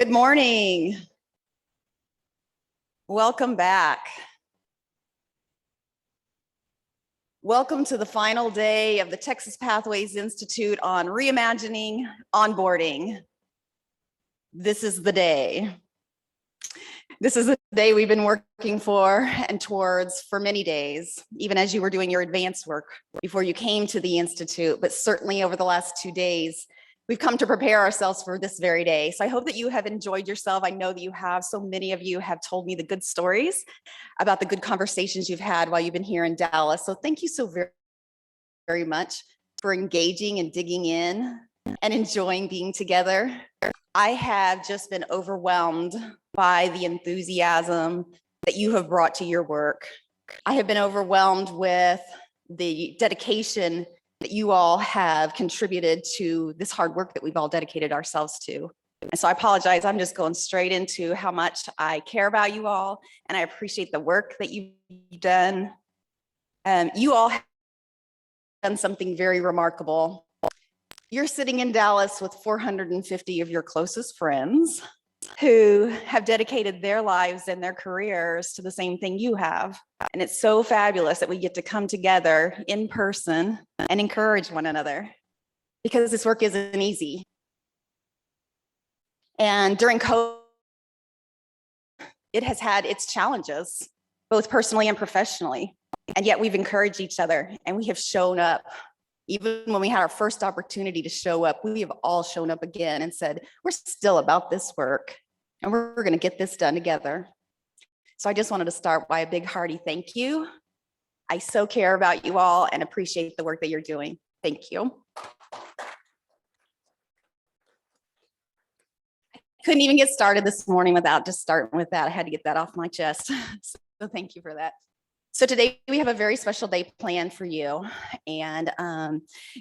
Good morning. Welcome back. Welcome to the final day of the Texas Pathways Institute on reimagining onboarding. This is the day. This is the day we've been working for and towards for many days, even as you were doing your advanced work before you came to the Institute, but certainly over the last 2 days, we've come to prepare ourselves for this very day. So I hope that you have enjoyed yourself. I know that you have. So many of you have told me the good stories about the good conversations you've had while you've been here in Dallas. So thank you so very, very much for engaging and digging in and enjoying being together. I have just been overwhelmed by the enthusiasm that you have brought to your work. I have been overwhelmed with the dedication that you all have contributed to this hard work that we've all dedicated ourselves to. And so I apologize, I'm just going straight into how much I care about you all, and I appreciate the work that you've done. You all have done something very remarkable. You're sitting in Dallas with 450 of your closest friends who have dedicated their lives and their careers to the same thing you have. And it's so fabulous that we get to come together in person and encourage one another, because this work isn't easy. And during COVID, it has had its challenges, both personally and professionally. And yet we've encouraged each other and we have shown up. Even when we had our first opportunity to show up, we have all shown up again and said, we're still about this work and we're going to get this done together. So I just wanted to start by a big hearty thank you. I so care about you all and appreciate the work that you're doing. Thank you. I couldn't even get started this morning without just starting with that. I had to get that off my chest. So thank you for that. So today we have a very special day planned for you. And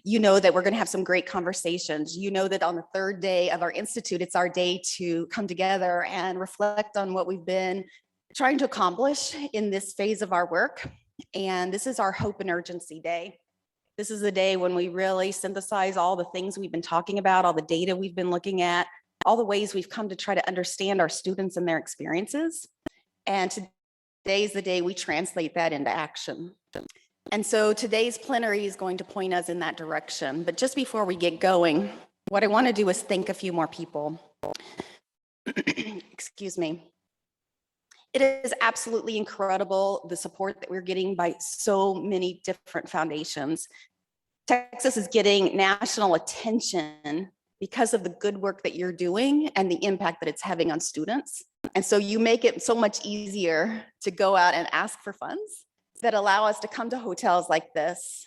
you know that we're going to have some great conversations. You know that on the third day of our Institute, it's our day to come together and reflect on what we've been trying to accomplish in this phase of our work. And this is our hope and urgency day. This is the day when we really synthesize all the things we've been talking about, all the data we've been looking at, all the ways we've come to try to understand our students and their experiences. And today is the day we translate that into action. And so today's plenary is going to point us in that direction. But just before we get going, what I want to do is thank a few more people. Excuse me. It is absolutely incredible, the support that we're getting by so many different foundations. Texas is getting national attention because of the good work that you're doing and the impact that it's having on students. And so you make it so much easier to go out and ask for funds that allow us to come to hotels like this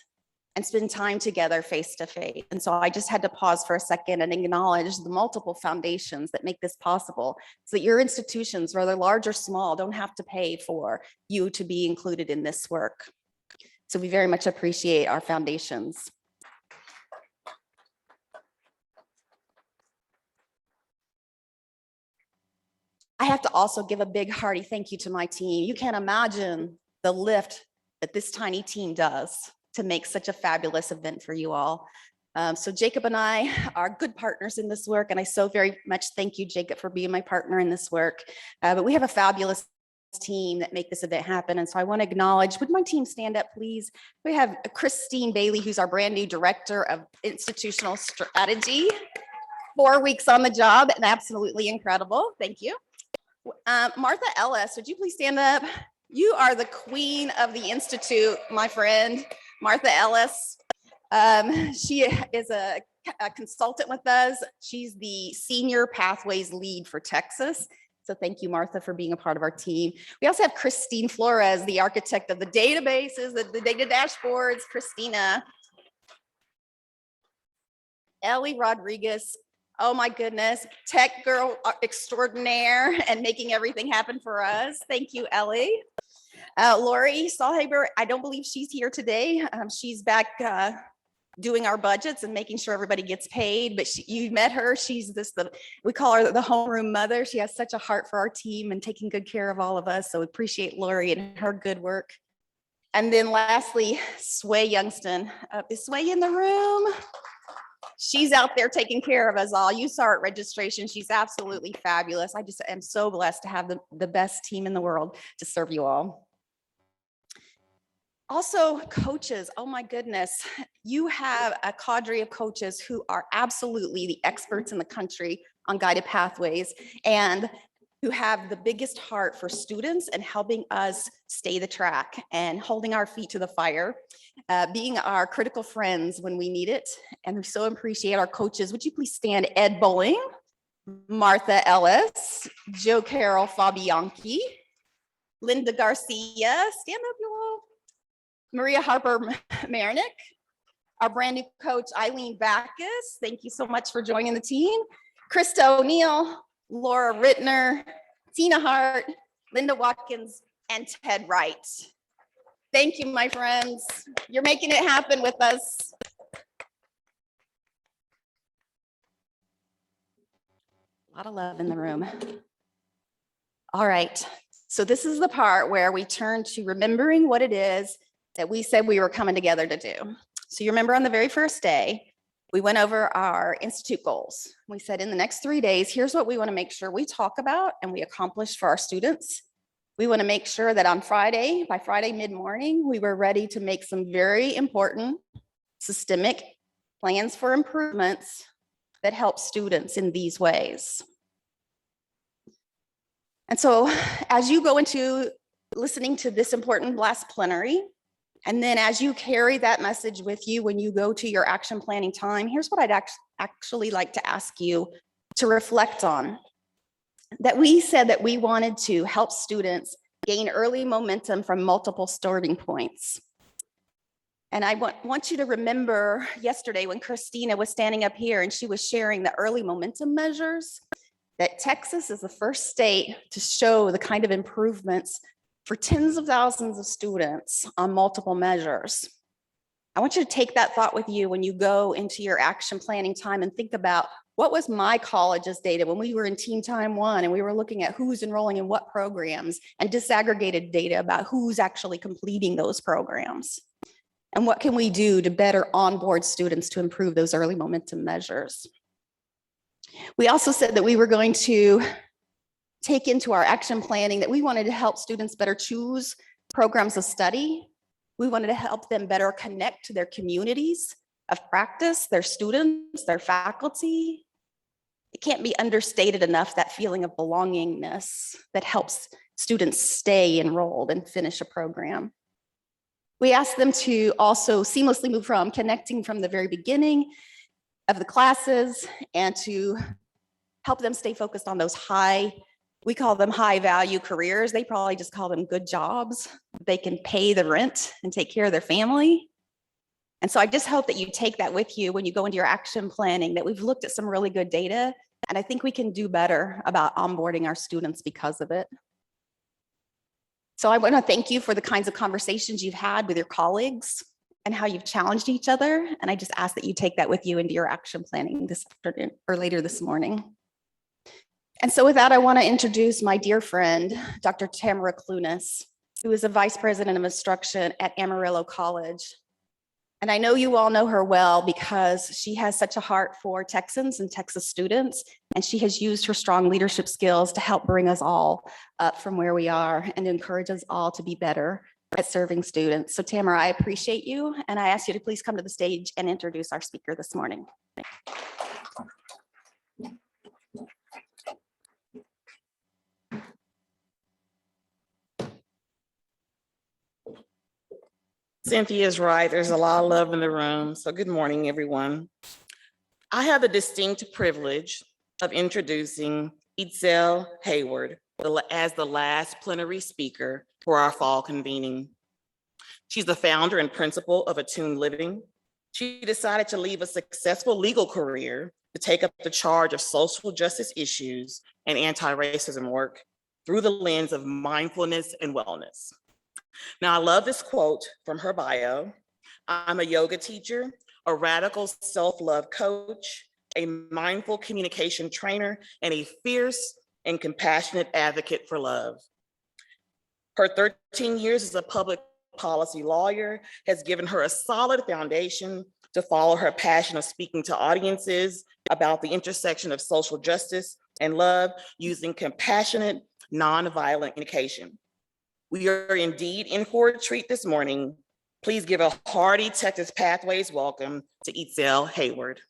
and spend time together face to face. And so I just had to pause for a second and acknowledge the multiple foundations that make this possible so that your institutions, whether large or small, don't have to pay for you to be included in this work. So we very much appreciate our foundations. I have to also give a big hearty thank you to my team. You can't imagine the lift that this tiny team does to make such a fabulous event for you all. So Jacob and I are good partners in this work, and I so very much thank you, Jacob, for being my partner in this work. But we have a fabulous team that make this event happen, and so I want to acknowledge, would my team stand up, please? We have Christine Bailey, who's our brand new Director of Institutional Strategy. 4 weeks on the job and absolutely incredible. Thank you. Martha Ellis, would you please stand up? You are the queen of the Institute, my friend, Martha Ellis. She is a consultant with us. She's the Senior Pathways Lead for Texas. So thank you, Martha, for being a part of our team. We also have Christine Flores, the architect of the databases, the data dashboards. Christina. Ellie Rodriguez. Oh my goodness, tech girl extraordinaire and making everything happen for us. Thank you, Ellie. Lori Sahlhaber, I don't believe she's here today. She's back doing our budgets and making sure everybody gets paid, but you met her. She's we call her the homeroom mother. She has such a heart for our team and taking good care of all of us. So we appreciate Lori and her good work. And then lastly, Sway Youngston. Is Sway in the room? She's out there taking care of us all. You saw her at registration. She's absolutely fabulous. I just am so blessed to have the best team in the world to serve you all. Also, coaches, oh my goodness, you have a cadre of coaches who are absolutely the experts in the country on guided pathways and who have the biggest heart for students and helping us stay the track and holding our feet to the fire, being our critical friends when we need it. And we so appreciate our coaches. Would you please stand? Ed Bowling, Martha Ellis, Joe Carol Fabianchi, Linda Garcia, stand up, you all. Maria Harper Marinick, our brand new coach, Eileen Backus. Thank you so much for joining the team. Krista O'Neill, Laura Rittner, Tina Hart, Linda Watkins, and Ted Wright. Thank you, my friends. You're making it happen with us. A lot of love in the room. All right, so this is the part where we turn to remembering what it is that we said we were coming together to do. So you remember on the very first day, we went over our institute goals. We said in the next 3 days, here's what we want to make sure we talk about and we accomplish for our students. We want to make sure that on Friday, by Friday mid-morning, we were ready to make some very important systemic plans for improvements that help students in these ways. And so as you go into listening to this important last plenary, and then as you carry that message with you when you go to your action planning time, here's what I'd actually like to ask you to reflect on. That we said that we wanted to help students gain early momentum from multiple starting points. And I want you to remember yesterday when Christina was standing up here and she was sharing the early momentum measures, that Texas is the first state to show the kind of improvements for tens of thousands of students on multiple measures. I want you to take that thought with you when you go into your action planning time and think about what was my college's data when we were in Team Time 1 and we were looking at who's enrolling in what programs and disaggregated data about who's actually completing those programs. And what can we do to better onboard students to improve those early momentum measures? We also said that we were going to take into our action planning that we wanted to help students better choose programs of study. We wanted to help them better connect to their communities of practice, their students, their faculty. It can't be understated enough, that feeling of belongingness that helps students stay enrolled and finish a program. We asked them to also seamlessly move from connecting from the very beginning of the classes and to help them stay focused on those we call them high value careers. They probably just call them good jobs. They can pay the rent and take care of their family. And so I just hope that you take that with you when you go into your action planning, that we've looked at some really good data, and I think we can do better about onboarding our students because of it. So I want to thank you for the kinds of conversations you've had with your colleagues and how you've challenged each other. And I just ask that you take that with you into your action planning this afternoon or later this morning. And so with that, I want to introduce my dear friend, Dr. Tamara Clunas, who is a vice president of instruction at Amarillo College. And I know you all know her well because she has such a heart for Texans and Texas students, and she has used her strong leadership skills to help bring us all up from where we are and encourage us all to be better at serving students. So Tamara, I appreciate you, and I ask you to please come to the stage and introduce our speaker this morning. Cynthia's right. There's a lot of love in the room. So good morning, everyone. I have the distinct privilege of introducing Itzel Hayward as the last plenary speaker for our fall convening. She's the founder and principal of Attuned Living. She decided to leave a successful legal career to take up the charge of social justice issues and anti-racism work through the lens of mindfulness and wellness. Now, I love this quote from her bio. I'm a yoga teacher, a radical self-love coach, a mindful communication trainer, and a fierce and compassionate advocate for love. Her 13 years as a public policy lawyer has given her a solid foundation to follow her passion of speaking to audiences about the intersection of social justice and love using compassionate, nonviolent communication. We are indeed in for a treat this morning. Please give a hearty Texas Pathways welcome to Itzel Hayward.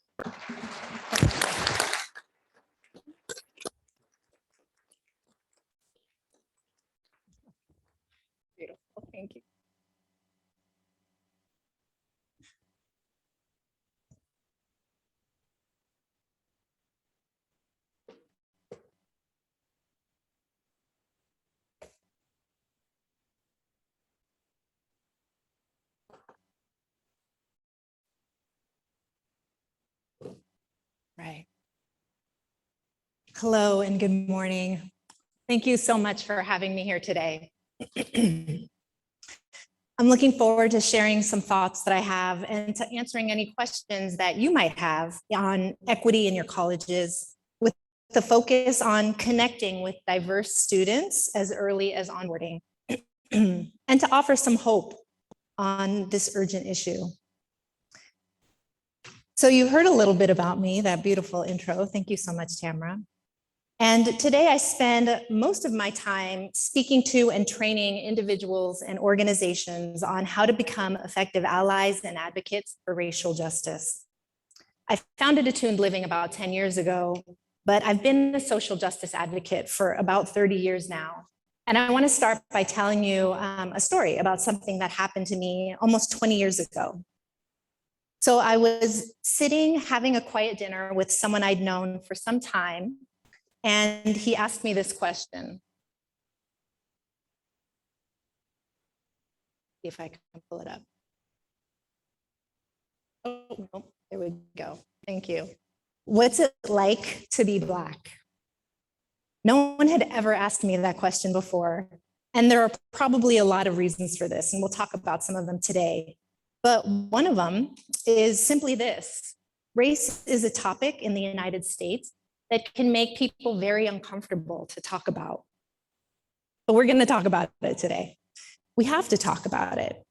Beautiful, thank you. Right. Hello and good morning. Thank you so much for having me here today. I'm looking forward to sharing some thoughts that I have and to answering any questions that you might have on equity in your colleges, with the focus on connecting with diverse students as early as onboarding and to offer some hope on this urgent issue. So you heard a little bit about me, that beautiful intro. Thank you so much, Tamara. And today I spend most of my time speaking to and training individuals and organizations on how to become effective allies and advocates for racial justice. I founded Attuned Living about 10 years ago, but I've been a social justice advocate for about 30 years now. And I want to start by telling you a story about something that happened to me almost 20 years ago. So I was sitting having a quiet dinner with someone I'd known for some time, and he asked me this question. See if I can pull it up. Oh, no, there we go. Thank you. What's it like to be Black? No one had ever asked me that question before, and there are probably a lot of reasons for this, and we'll talk about some of them today. But one of them is simply this: race is a topic in the United States that can make people very uncomfortable to talk about. But we're going to talk about it today. We have to talk about it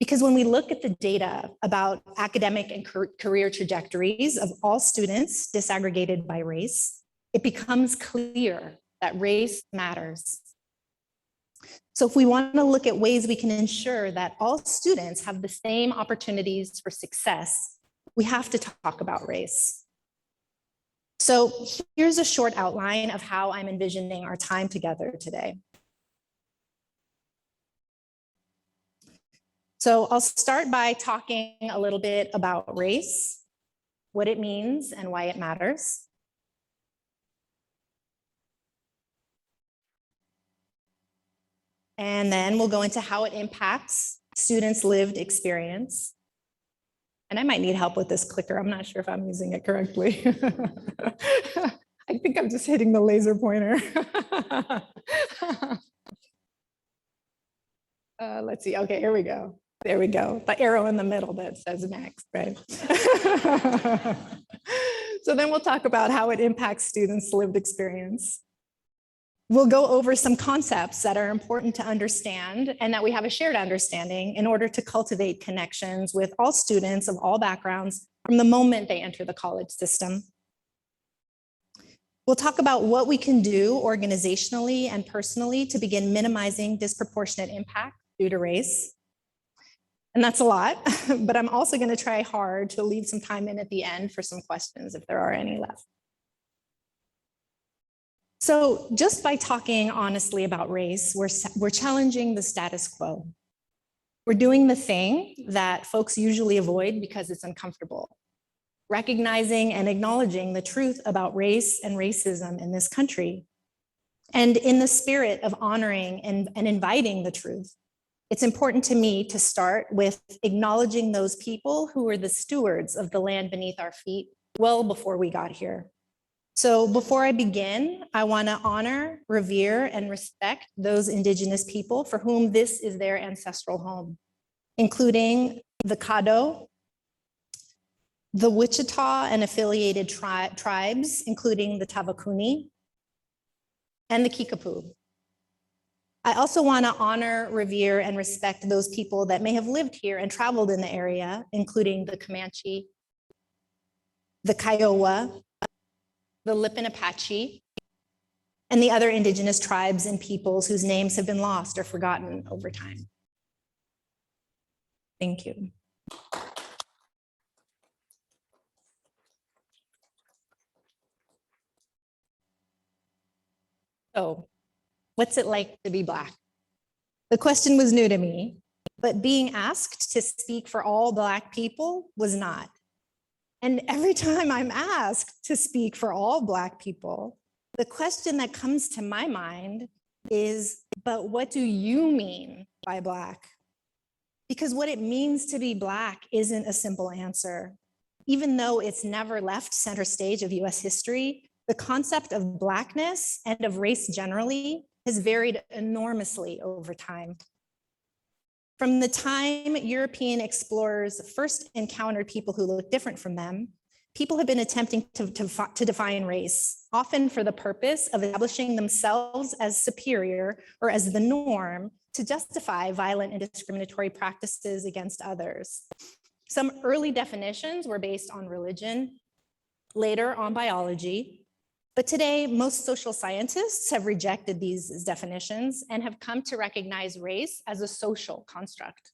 because when we look at the data about academic and career trajectories of all students disaggregated by race, it becomes clear that race matters. So if we want to look at ways we can ensure that all students have the same opportunities for success, we have to talk about race. So here's a short outline of how I'm envisioning our time together today. So I'll start by talking a little bit about race, what it means and why it matters. And then we'll go into how it impacts students' lived experience. And I might need help with this clicker. I'm not sure if I'm using it correctly. I think I'm just hitting the laser pointer. Let's see. Okay, here we go. There we go. The arrow in the middle that says next, right? So then we'll talk about how it impacts students' lived experience. We'll go over some concepts that are important to understand and that we have a shared understanding in order to cultivate connections with all students of all backgrounds from the moment they enter the college system. We'll talk about what we can do organizationally and personally to begin minimizing disproportionate impact due to race. And that's a lot, but I'm also going to try hard to leave some time in at the end for some questions if there are any left. So just by talking honestly about race, we're challenging the status quo. We're doing the thing that folks usually avoid because it's uncomfortable, recognizing and acknowledging the truth about race and racism in this country. And in the spirit of honoring and inviting the truth, it's important to me to start with acknowledging those people who were the stewards of the land beneath our feet well before we got here. So before I begin, I want to honor, revere, and respect those Indigenous people for whom this is their ancestral home, including the Caddo, the Wichita and affiliated tribes, including the Tavakuni, and the Kickapoo. I also want to honor, revere, and respect those people that may have lived here and traveled in the area, including the Comanche, the Kiowa, the Lipan Apache, and the other indigenous tribes and peoples whose names have been lost or forgotten over time. Thank you. So, what's it like to be Black? The question was new to me, but being asked to speak for all Black people was not. And every time I'm asked to speak for all Black people, the question that comes to my mind is, but what do you mean by Black? Because what it means to be Black isn't a simple answer. Even though it's never left center stage of US history, the concept of Blackness and of race generally has varied enormously over time. From the time European explorers first encountered people who looked different from them, people have been attempting to define race, often for the purpose of establishing themselves as superior or as the norm to justify violent and discriminatory practices against others. Some early definitions were based on religion, later on biology, but today most social scientists have rejected these definitions and have come to recognize race as a social construct.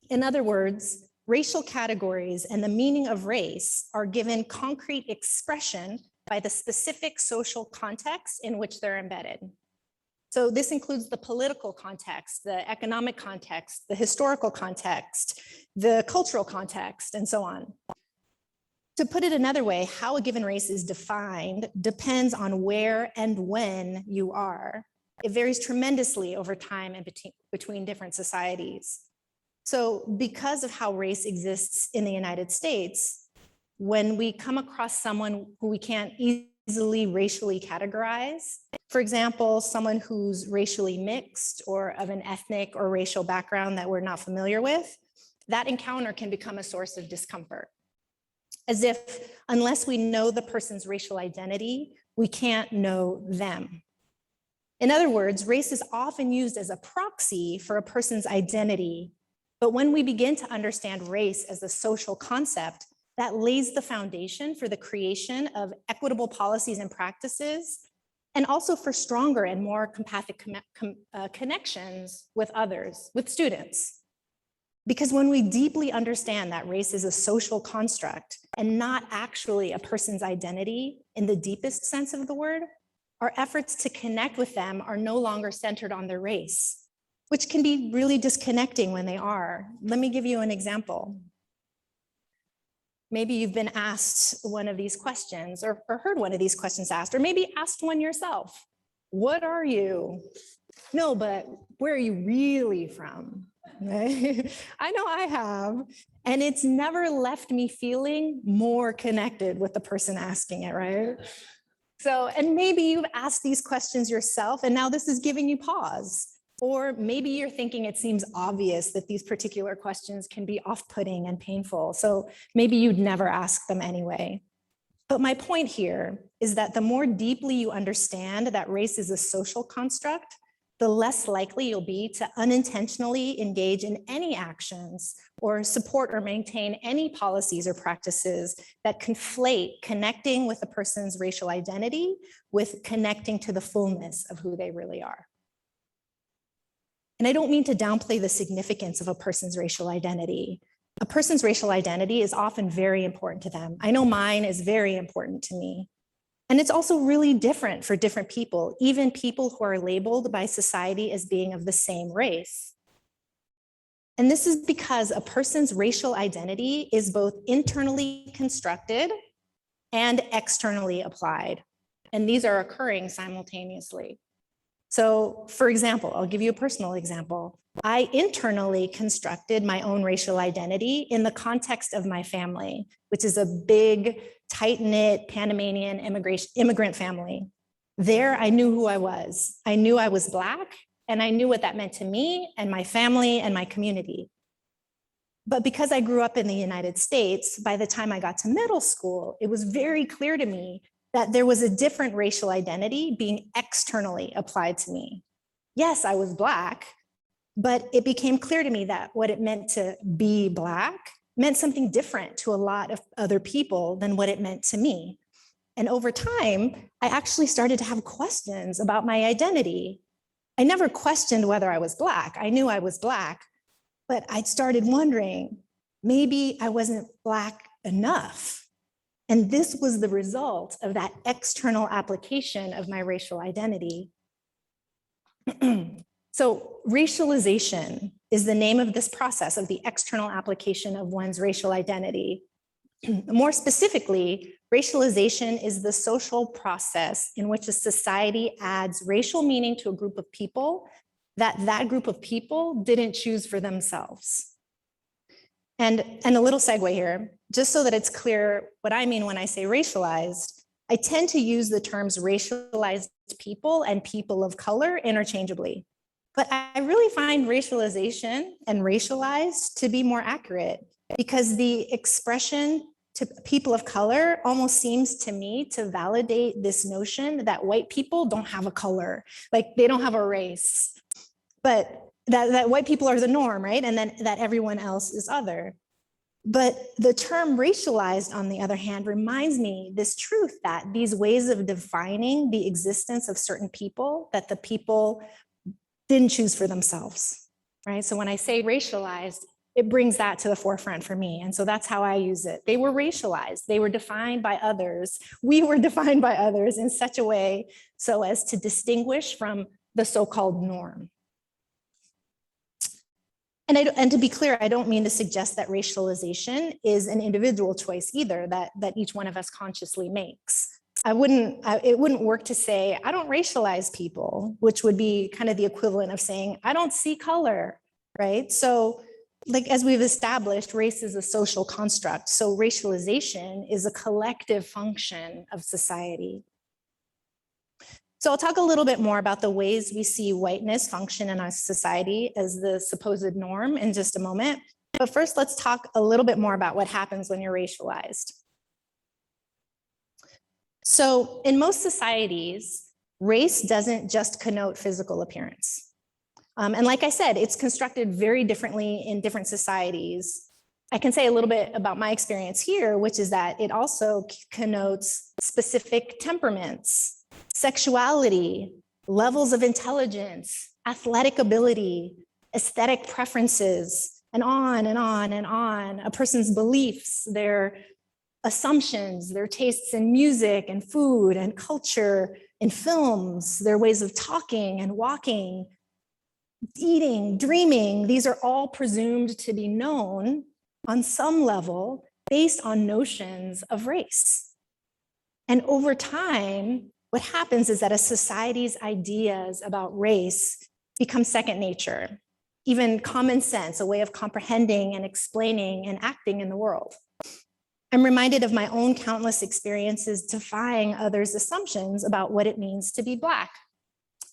In other words, racial categories and the meaning of race are given concrete expression by the specific social context in which they're embedded. So this includes the political context, the economic context, the historical context, the cultural context, and so on. To put it another way, how a given race is defined depends on where and when you are. It varies tremendously over time and between different societies. So because of how race exists in the United States, when we come across someone who we can't easily racially categorize, for example, someone who's racially mixed or of an ethnic or racial background that we're not familiar with, that encounter can become a source of discomfort. As if unless we know the person's racial identity, we can't know them. In other words, race is often used as a proxy for a person's identity. But when we begin to understand race as a social concept, that lays the foundation for the creation of equitable policies and practices, and also for stronger and more empathic connections with others, with students. Because when we deeply understand that race is a social construct and not actually a person's identity in the deepest sense of the word, our efforts to connect with them are no longer centered on their race, which can be really disconnecting when they are. Let me give you an example. Maybe you've been asked one of these questions or heard one of these questions asked, or maybe asked one yourself. What are you? No, but where are you really from? I know I have, and it's never left me feeling more connected with the person asking it, right? So, and maybe you've asked these questions yourself, and now this is giving you pause. Or maybe you're thinking it seems obvious that these particular questions can be off-putting and painful, so maybe you'd never ask them anyway. But my point here is that the more deeply you understand that race is a social construct, the less likely you'll be to unintentionally engage in any actions or support or maintain any policies or practices that conflate connecting with a person's racial identity with connecting to the fullness of who they really are. And I don't mean to downplay the significance of a person's racial identity. A person's racial identity is often very important to them. I know mine is very important to me. And it's also really different for different people, even people who are labeled by society as being of the same race. And this is because a person's racial identity is both internally constructed and externally applied. And these are occurring simultaneously. So, for example, I'll give you a personal example. I internally constructed my own racial identity in the context of my family, which is a big, tight-knit Panamanian immigrant family. There, I knew who I was. I knew I was Black, and I knew what that meant to me and my family and my community. But because I grew up in the United States, by the time I got to middle school, it was very clear to me that there was a different racial identity being externally applied to me. Yes, I was Black, but it became clear to me that what it meant to be Black meant something different to a lot of other people than what it meant to me. And over time, I actually started to have questions about my identity. I never questioned whether I was Black. I knew I was Black, but I started wondering, maybe I wasn't Black enough. And this was the result of that external application of my racial identity. So racialization is the name of this process of the external application of one's racial identity. More specifically, racialization is the social process in which a society adds racial meaning to a group of people that group of people didn't choose for themselves. And a little segue here, just so that it's clear what I mean when I say racialized, I tend to use the terms racialized people and people of color interchangeably. But I really find racialization and racialized to be more accurate because the expression to people of color almost seems to me to validate this notion that white people don't have a color, like they don't have a race, but that white people are the norm, right? And then that everyone else is other. But the term racialized, on the other hand, reminds me this truth that these ways of defining the existence of certain people, that the people didn't choose for themselves, right? So when I say racialized, it brings that to the forefront for me. And so that's how I use it. They were racialized. They were defined by others. We were defined by others in such a way so as to distinguish from the so-called norm. And to be clear, I don't mean to suggest that racialization is an individual choice either, that each one of us consciously makes. It wouldn't work to say, I don't racialize people, which would be kind of the equivalent of saying, I don't see color, right? So like as we've established, race is a social construct. So racialization is a collective function of society. So I'll talk a little bit more about the ways we see whiteness function in our society as the supposed norm in just a moment. But first, let's talk a little bit more about what happens when you're racialized. So in most societies, race doesn't just connote physical appearance. And like I said, it's constructed very differently in different societies. I can say a little bit about my experience here, which is that it also connotes specific temperaments, sexuality, levels of intelligence, athletic ability, aesthetic preferences, and on and on and on. A person's beliefs, their assumptions, their tastes in music and food and culture and films, their ways of talking and walking, eating, dreaming, these are all presumed to be known on some level based on notions of race. And over time, what happens is that a society's ideas about race become second nature, even common sense, a way of comprehending and explaining and acting in the world. I'm reminded of my own countless experiences defying others' assumptions about what it means to be Black.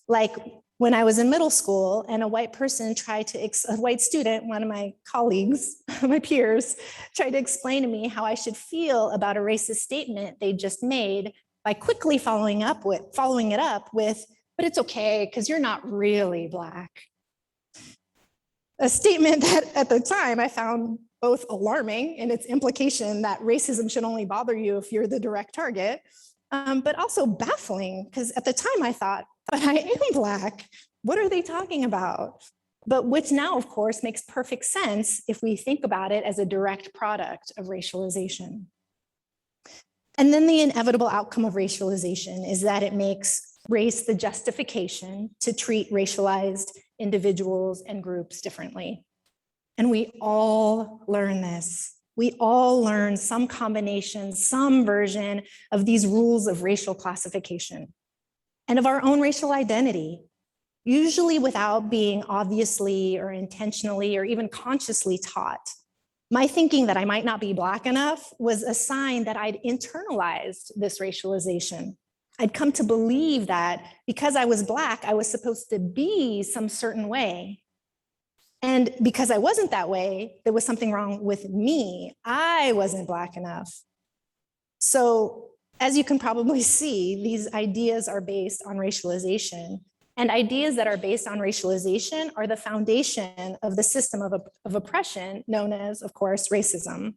Like when I was in middle school and a white person a white student, one of my colleagues, my peers, tried to explain to me how I should feel about a racist statement they just made by quickly following it up with, but it's okay, because you're not really Black. A statement that at the time I found both alarming in its implication that racism should only bother you if you're the direct target, but also baffling, because at the time I thought, but I am Black. What are they talking about? But which now, of course, makes perfect sense if we think about it as a direct product of racialization. And then the inevitable outcome of racialization is that it makes race the justification to treat racialized individuals and groups differently. And we all learn this. We all learn some combination, some version of these rules of racial classification and of our own racial identity, usually without being obviously or intentionally or even consciously taught. My thinking that I might not be Black enough was a sign that I'd internalized this racialization. I'd come to believe that because I was Black, I was supposed to be some certain way. And because I wasn't that way, there was something wrong with me. I wasn't Black enough. So as you can probably see, these ideas are based on racialization. And ideas that are based on racialization are the foundation of the system of oppression known as, of course, racism.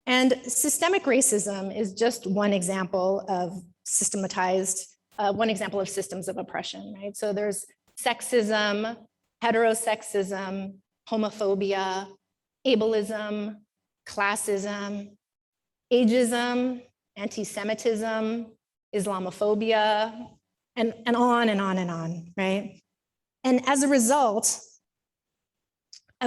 And systemic racism is just one example of one example of systems of oppression, right? So there's sexism, heterosexism, homophobia, ableism, classism, ageism, anti-Semitism, Islamophobia, and on and on and on, right? And as a result,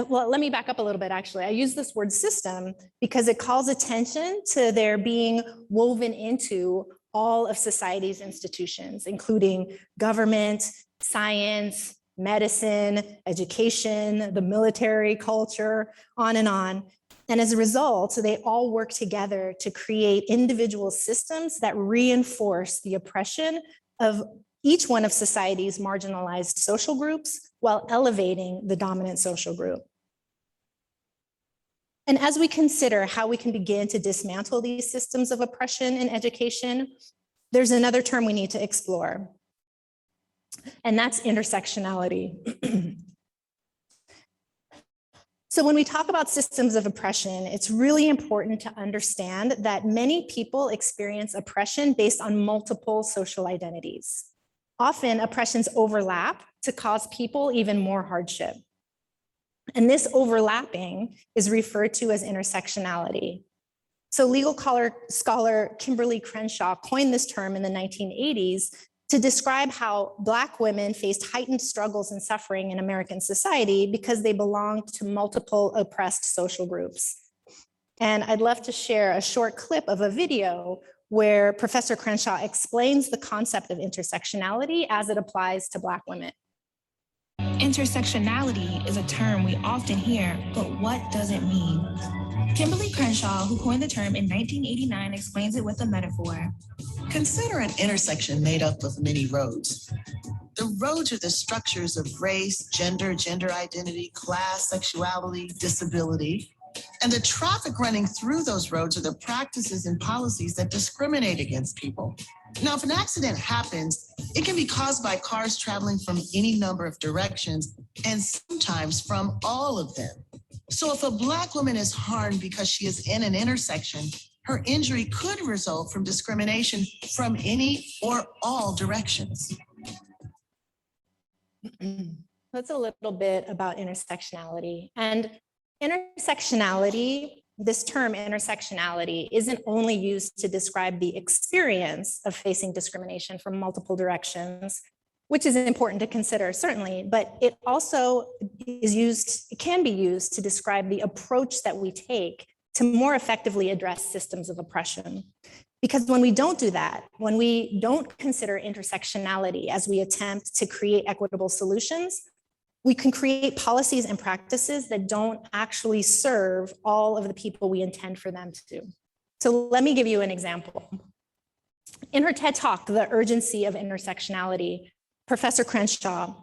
well, let me back up a little bit, actually. I use this word system because it calls attention to their being woven into all of society's institutions, including government, science, medicine, education, the military, culture, on and on. And as a result, they all work together to create individual systems that reinforce the oppression of each one of society's marginalized social groups while elevating the dominant social group. And as we consider how we can begin to dismantle these systems of oppression in education, there's another term we need to explore, and that's intersectionality. So when we talk about systems of oppression, it's really important to understand that many people experience oppression based on multiple social identities. Often oppressions overlap to cause people even more hardship. And this overlapping is referred to as intersectionality. So legal scholar Kimberly Crenshaw coined this term in the 1980s to describe how Black women faced heightened struggles and suffering in American society because they belonged to multiple oppressed social groups. And I'd love to share a short clip of a video where Professor Crenshaw explains the concept of intersectionality as it applies to Black women. Intersectionality is a term we often hear, but what does it mean? Kimberly Crenshaw, who coined the term in 1989, explains it with a metaphor. Consider an intersection made up of many roads. The roads are the structures of race, gender, gender identity, class, sexuality, disability. And the traffic running through those roads are the practices and policies that discriminate against people. Now, if an accident happens, it can be caused by cars traveling from any number of directions and sometimes from all of them. So if a Black woman is harmed because she is in an intersection, her injury could result from discrimination from any or all directions. That's a little bit about intersectionality. And intersectionality, this term intersectionality, isn't only used to describe the experience of facing discrimination from multiple directions, which is important to consider, certainly, but it also can be used to describe the approach that we take to more effectively address systems of oppression. Because when we don't do that, when we don't consider intersectionality as we attempt to create equitable solutions, we can create policies and practices that don't actually serve all of the people we intend for them to. So let me give you an example. In her TED Talk, The Urgency of Intersectionality, Professor Crenshaw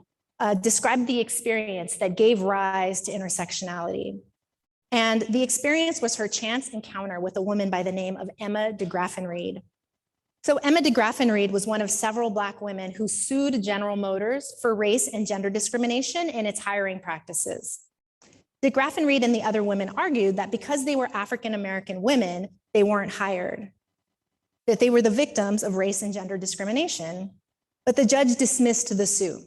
described the experience that gave rise to intersectionality. And the experience was her chance encounter with a woman by the name of Emma de Graffenried. So Emma de Graffenried was one of several Black women who sued General Motors for race and gender discrimination in its hiring practices. De Graffenried and the other women argued that because they were African-American women, they weren't hired, that they were the victims of race and gender discrimination, but the judge dismissed the suit.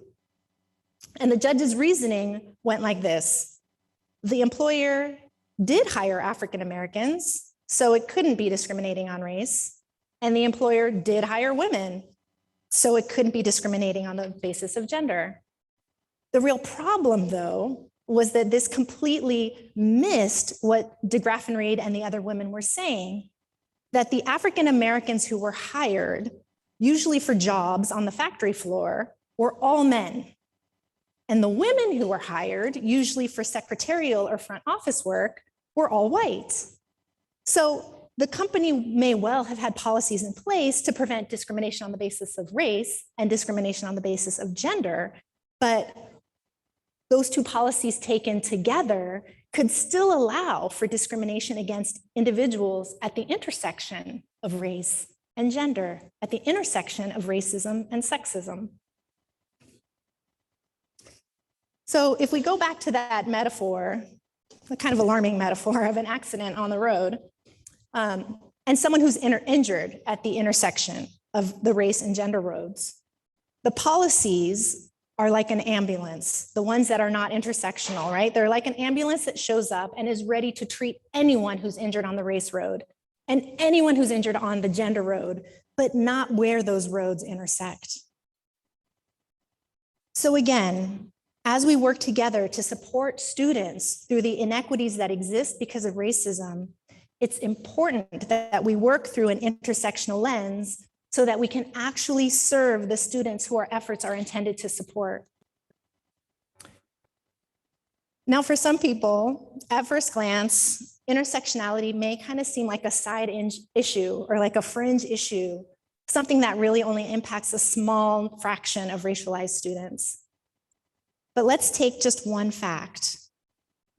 And the judge's reasoning went like this: the employer did hire African-Americans, so it couldn't be discriminating on race. And the employer did hire women, so it couldn't be discriminating on the basis of gender. The real problem, though, was that this completely missed what de Graffenried and the other women were saying, that the African-Americans who were hired, usually for jobs on the factory floor, were all men. And the women who were hired, usually for secretarial or front office work, were all white. So the company may well have had policies in place to prevent discrimination on the basis of race and discrimination on the basis of gender, but those two policies taken together could still allow for discrimination against individuals at the intersection of race and gender, at the intersection of racism and sexism. So if we go back to that metaphor, the kind of alarming metaphor of an accident on the road, and someone who's injured at the intersection of the race and gender roads, the policies are like an ambulance, the ones that are not intersectional, right? They're like an ambulance that shows up and is ready to treat anyone who's injured on the race road and anyone who's injured on the gender road, but not where those roads intersect. So again, as we work together to support students through the inequities that exist because of racism, it's important that we work through an intersectional lens so that we can actually serve the students who our efforts are intended to support. Now, for some people, at first glance, intersectionality may kind of seem like a side issue or like a fringe issue, something that really only impacts a small fraction of racialized students. But let's take just one fact,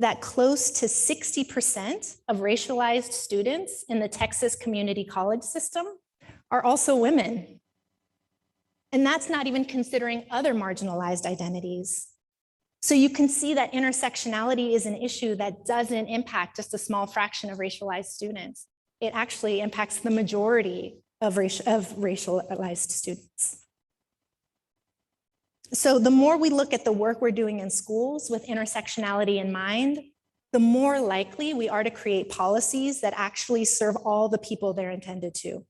that close to 60% of racialized students in the Texas community college system are also women. And that's not even considering other marginalized identities. So you can see that intersectionality is an issue that doesn't impact just a small fraction of racialized students. It actually impacts the majority of racialized students. So the more we look at the work we're doing in schools with intersectionality in mind, the more likely we are to create policies that actually serve all the people they're intended to.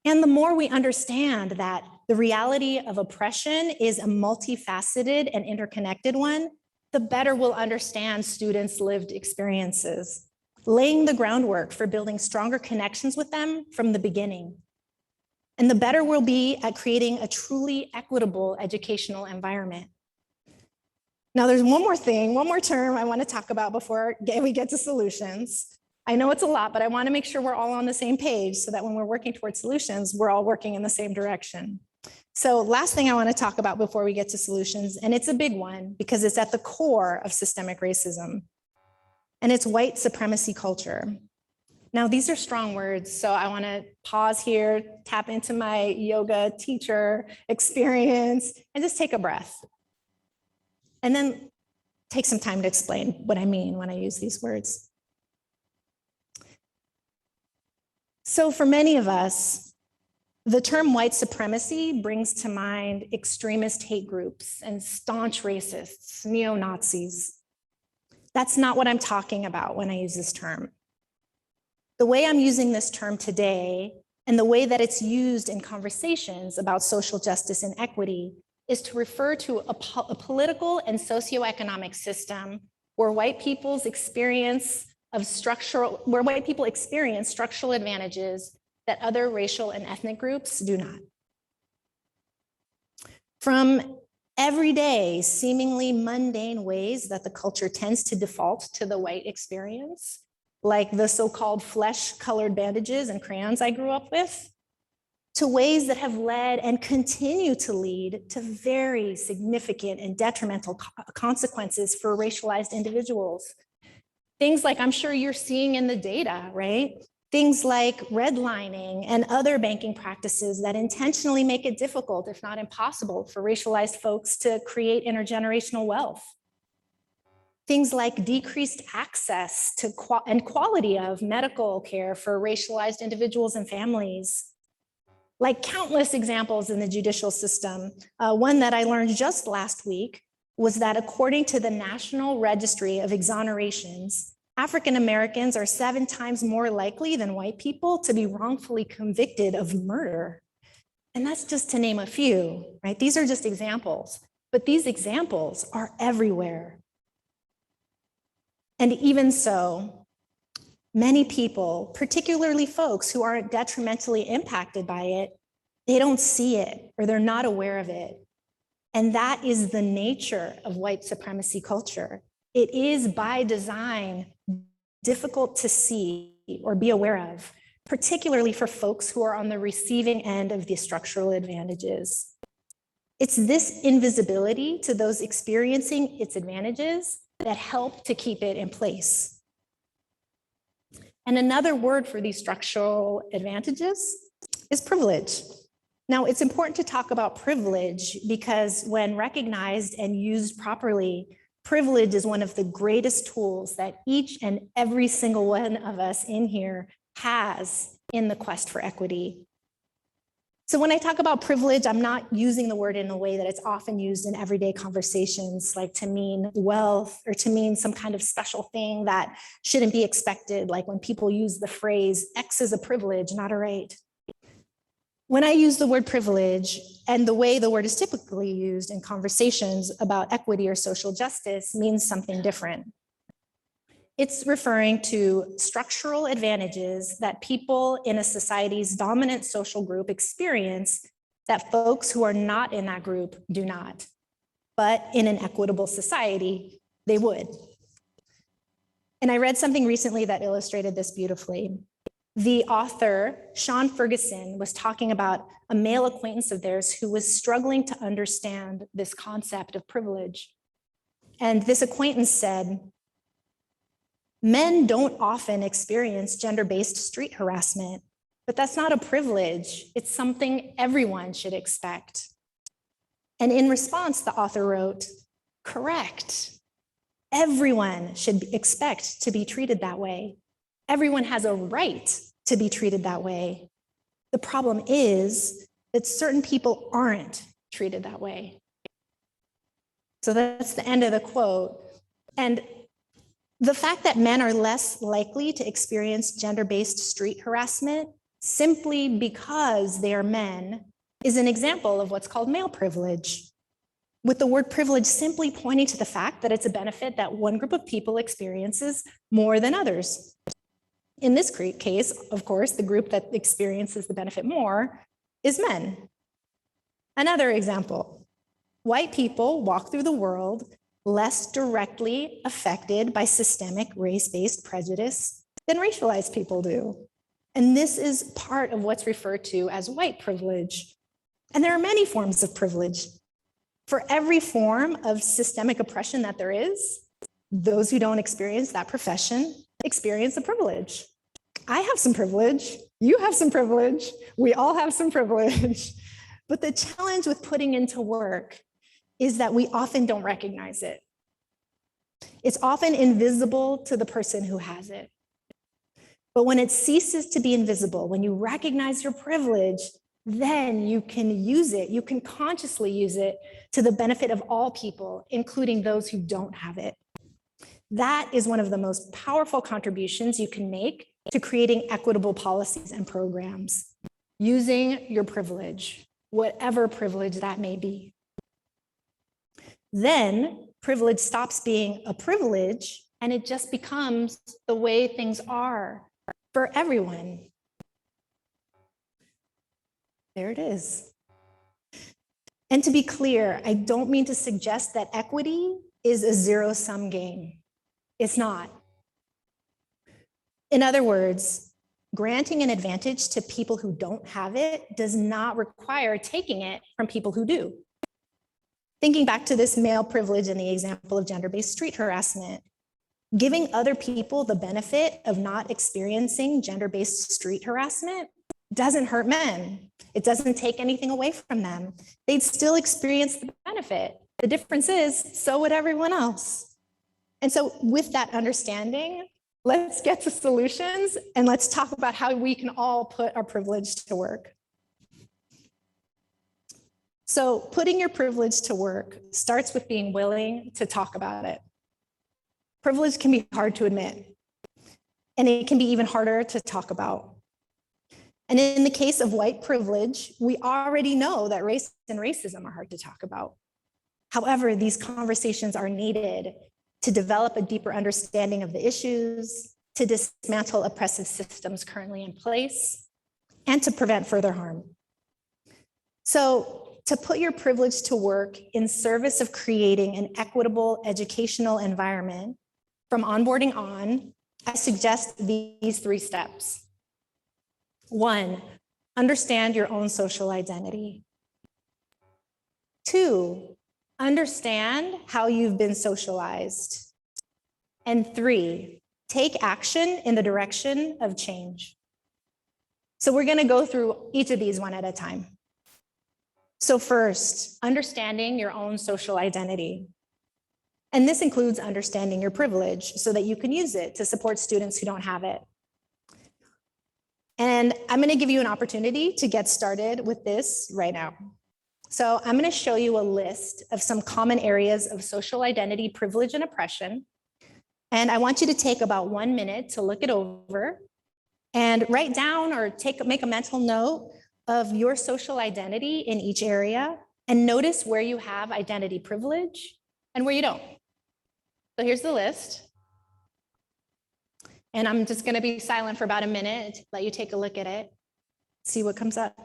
And the more we understand that the reality of oppression is a multifaceted and interconnected one, the better we'll understand students' lived experiences, laying the groundwork for building stronger connections with them from the beginning. And the better we'll be at creating a truly equitable educational environment. Now, there's one more term I want to talk about before we get to solutions. I know it's a lot, but I want to make sure we're all on the same page so that when we're working towards solutions, we're all working in the same direction. So last thing I want to talk about before we get to solutions, and it's a big one because it's at the core of systemic racism, and it's white supremacy culture. Now, these are strong words, so I want to pause here, tap into my yoga teacher experience, and just take a breath. And then take some time to explain what I mean when I use these words. So for many of us, the term white supremacy brings to mind extremist hate groups and staunch racists, neo-Nazis. That's not what I'm talking about when I use this term. The way I'm using this term today and the way that it's used in conversations about social justice and equity is to refer to a political and socioeconomic system where white people experience structural advantages that other racial and ethnic groups do not. From everyday, seemingly mundane ways that the culture tends to default to the white experience, like the so-called flesh-colored bandages and crayons I grew up with, to ways that have led and continue to lead to very significant and detrimental consequences for racialized individuals. Things like I'm sure you're seeing in the data, right? Things like redlining and other banking practices that intentionally make it difficult, if not impossible, for racialized folks to create intergenerational wealth. Things like decreased access to and quality of medical care for racialized individuals and families. Like countless examples in the judicial system, one that I learned just last week was that according to the National Registry of Exonerations, African Americans are 7 times more likely than white people to be wrongfully convicted of murder. And that's just to name a few, right? These are just examples, but these examples are everywhere. And even so, many people, particularly folks who aren't detrimentally impacted by it, they don't see it or they're not aware of it. And that is the nature of white supremacy culture. It is by design difficult to see or be aware of, particularly for folks who are on the receiving end of the structural advantages. It's this invisibility to those experiencing its advantages that help to keep it in place. And another word for these structural advantages is privilege. Now, it's important to talk about privilege because when recognized and used properly, privilege is one of the greatest tools that each and every single one of us in here has in the quest for equity. So when I talk about privilege, I'm not using the word in a way that it's often used in everyday conversations, like to mean wealth or to mean some kind of special thing that shouldn't be expected, like when people use the phrase, X is a privilege, not a right. When I use the word privilege and the way the word is typically used in conversations about equity or social justice means something different. It's referring to structural advantages that people in a society's dominant social group experience that folks who are not in that group do not. But in an equitable society, they would. And I read something recently that illustrated this beautifully. The author, Sean Ferguson, was talking about a male acquaintance of theirs who was struggling to understand this concept of privilege. And this acquaintance said, men don't often experience gender-based street harassment, but that's not a privilege. It's something everyone should expect. And in response, the author wrote, correct. Everyone should expect to be treated that way. Everyone has a right to be treated that way. The problem is that certain people aren't treated that way. So that's the end of the quote. And the fact that men are less likely to experience gender-based street harassment simply because they are men is an example of what's called male privilege, with the word privilege simply pointing to the fact that it's a benefit that one group of people experiences more than others. In this case, of course, the group that experiences the benefit more is men. Another example, white people walk through the world less directly affected by systemic race-based prejudice than racialized people do. And this is part of what's referred to as white privilege. And there are many forms of privilege. For every form of systemic oppression that there is, those who don't experience that profession experience a privilege. I have some privilege, you have some privilege, we all have some privilege. But the challenge with putting into work is that we often don't recognize it. It's often invisible to the person who has it. But when it ceases to be invisible, when you recognize your privilege, then you can use it, you can consciously use it to the benefit of all people, including those who don't have it. That is one of the most powerful contributions you can make to creating equitable policies and programs, using your privilege, whatever privilege that may be. Then privilege stops being a privilege and it just becomes the way things are for everyone. There it is. And to be clear, I don't mean to suggest that equity is a zero-sum game. It's not. In other words, granting an advantage to people who don't have it does not require taking it from people who do. Thinking back to this male privilege in the example of gender-based street harassment, giving other people the benefit of not experiencing gender-based street harassment doesn't hurt men. It doesn't take anything away from them. They'd still experience the benefit. The difference is, so would everyone else. And so with that understanding, let's get to solutions and let's talk about how we can all put our privilege to work. So putting your privilege to work starts with being willing to talk about it. Privilege can be hard to admit, and it can be even harder to talk about. And in the case of white privilege, we already know that race and racism are hard to talk about. However, these conversations are needed to develop a deeper understanding of the issues, to dismantle oppressive systems currently in place, and to prevent further harm. So to put your privilege to work in service of creating an equitable educational environment from onboarding on, I suggest these 3 steps. 1, understand your own social identity. 2, understand how you've been socialized. And 3, take action in the direction of change. So we're going to go through each of these one at a time. So first, understanding your own social identity. And this includes understanding your privilege so that you can use it to support students who don't have it. And I'm going to give you an opportunity to get started with this right now. So I'm going to show you a list of some common areas of social identity, privilege, and oppression. And I want you to take about 1 minute to look it over and write down or make a mental note of your social identity in each area and notice where you have identity privilege and where you don't. So here's the list. And I'm just going to be silent for about a minute, let you take a look at it, see what comes up.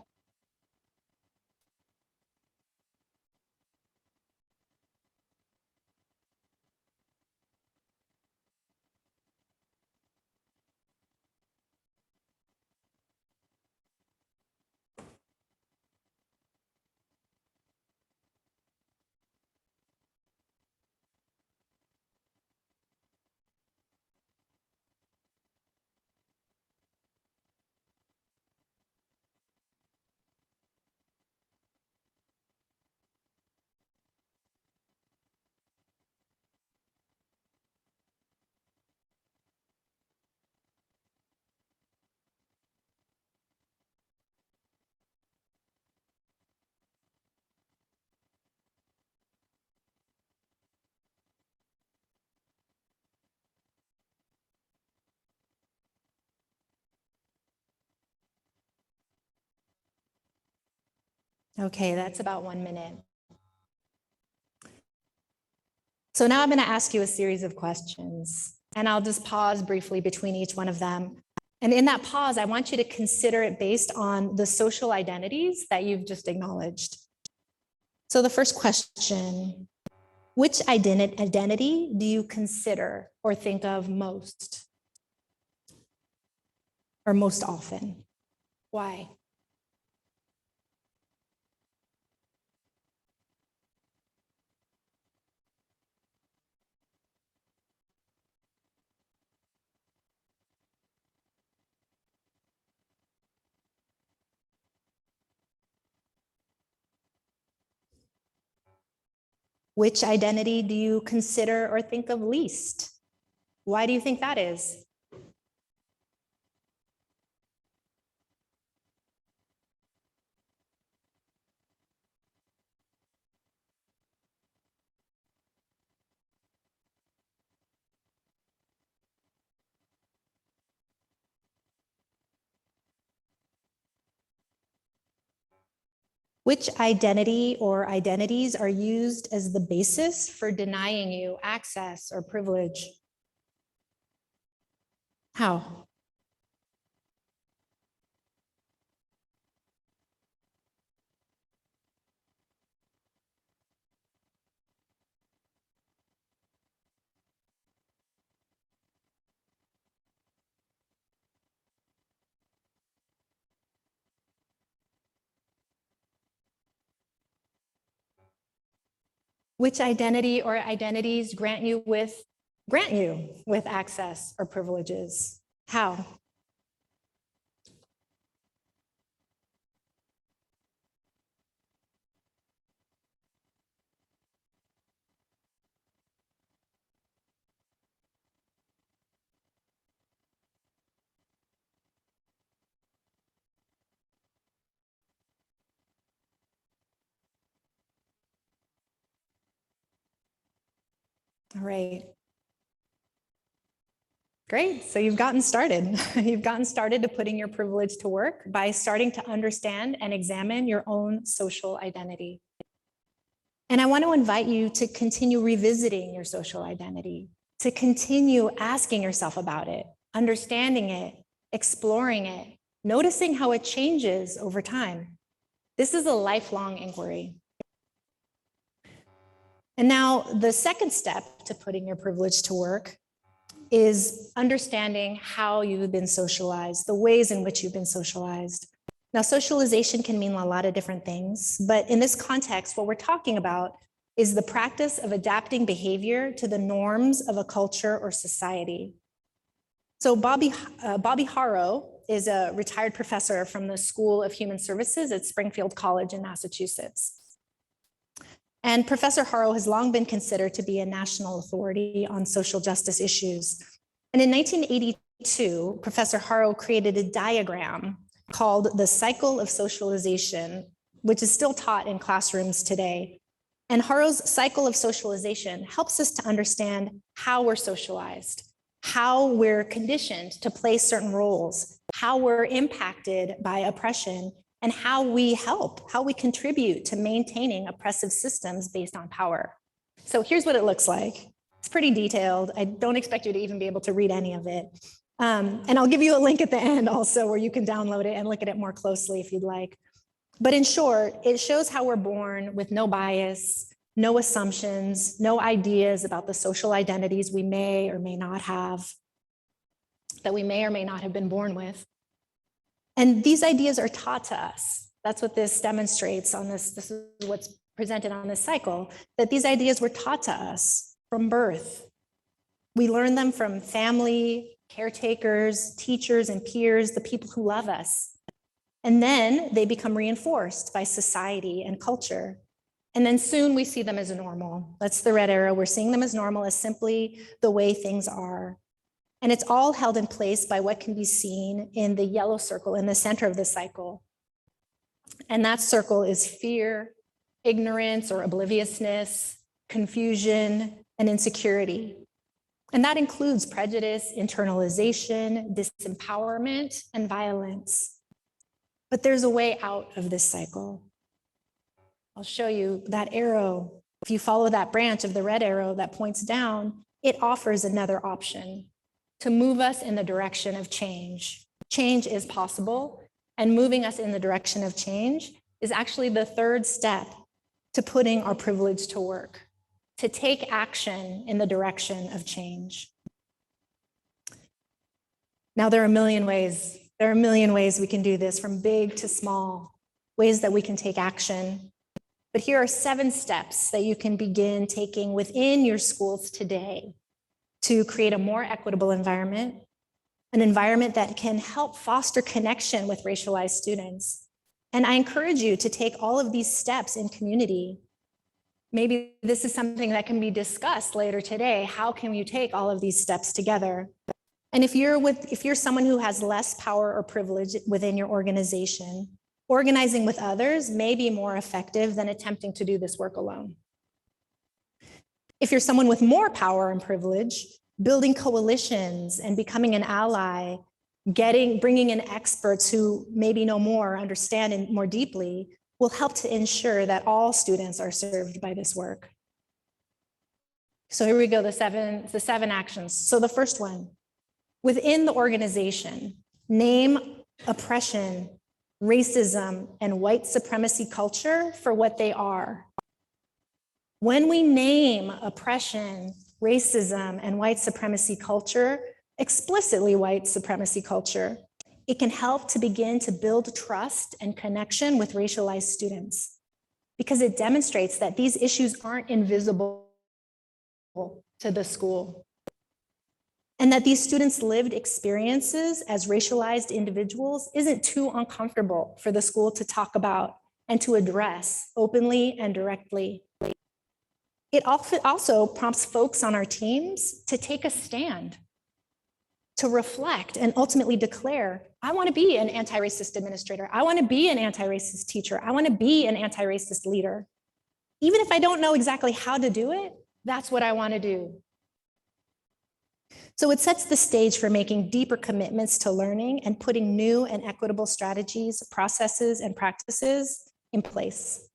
Okay, that's about 1 minute. So now I'm going to ask you a series of questions, and I'll just pause briefly between each one of them. And in that pause, I want you to consider it based on the social identities that you've just acknowledged. So the first question, which identity do you consider or think of most or most often? Why? Which identity do you consider or think of least? Why do you think that is? Which identity or identities are used as the basis for denying you access or privilege? How? Which identity or identities grant you with access or privileges? How? All right. Great, so you've gotten started. You've gotten started to putting your privilege to work by starting to understand and examine your own social identity. And I want to invite you to continue revisiting your social identity, to continue asking yourself about it, understanding it, exploring it, noticing how it changes over time. This is a lifelong inquiry. And now the second step to putting your privilege to work is understanding how you've been socialized, the ways in which you've been socialized. Now, socialization can mean a lot of different things, but in this context, what we're talking about is the practice of adapting behavior to the norms of a culture or society. So Bobby Harrow is a retired professor from the School of Human Services at Springfield College in Massachusetts. And Professor Haro has long been considered to be a national authority on social justice issues. And in 1982, Professor Haro created a diagram called the cycle of socialization, which is still taught in classrooms today. And Haro's cycle of socialization helps us to understand how we're socialized, how we're conditioned to play certain roles, how we're impacted by oppression, and how we help, how we contribute to maintaining oppressive systems based on power. So here's what it looks like. It's pretty detailed. I don't expect you to even be able to read any of it. And I'll give you a link at the end also where you can download it and look at it more closely if you'd like. But in short, it shows how we're born with no bias, no assumptions, no ideas about the social identities we may or may not have, that we may or may not have been born with. And these ideas are taught to us. That's what this demonstrates on this. This is what's presented on this cycle, that these ideas were taught to us from birth. We learn them from family, caretakers, teachers, and peers, the people who love us. And then they become reinforced by society and culture. And then soon we see them as normal. That's the red arrow. We're seeing them as normal, as simply the way things are. And it's all held in place by what can be seen in the yellow circle in the center of the cycle. And that circle is fear, ignorance or obliviousness, confusion, and insecurity. And that includes prejudice, internalization, disempowerment, and violence. But there's a way out of this cycle. I'll show you that arrow. If you follow that branch of the red arrow that points down, it offers another option to move us in the direction of change. Change is possible, and moving us in the direction of change is actually the third step to putting our privilege to work, to take action in the direction of change. Now, there are a million ways. There are a million ways we can do this, from big to small, ways that we can take action. But here are 7 steps that you can begin taking within your schools today to create a more equitable environment, an environment that can help foster connection with racialized students. And I encourage you to take all of these steps in community. Maybe this is something that can be discussed later today. How can you take all of these steps together? And if you're someone who has less power or privilege within your organization, organizing with others may be more effective than attempting to do this work alone. If you're someone with more power and privilege, building coalitions and becoming an ally, bringing in experts who maybe know more, understand and more deeply, will help to ensure that all students are served by this work. So here we go, the seven actions. So the first one, within the organization, name oppression, racism, and white supremacy culture for what they are. When we name oppression, racism, and white supremacy culture, explicitly white supremacy culture, it can help to begin to build trust and connection with racialized students, because it demonstrates that these issues aren't invisible to the school, and that these students' lived experiences as racialized individuals isn't too uncomfortable for the school to talk about and to address openly and directly. It also prompts folks on our teams to take a stand, to reflect and ultimately declare, I want to be an anti-racist administrator. I want to be an anti-racist teacher. I want to be an anti-racist leader. Even if I don't know exactly how to do it, that's what I want to do. So it sets the stage for making deeper commitments to learning and putting new and equitable strategies, processes, and practices in place.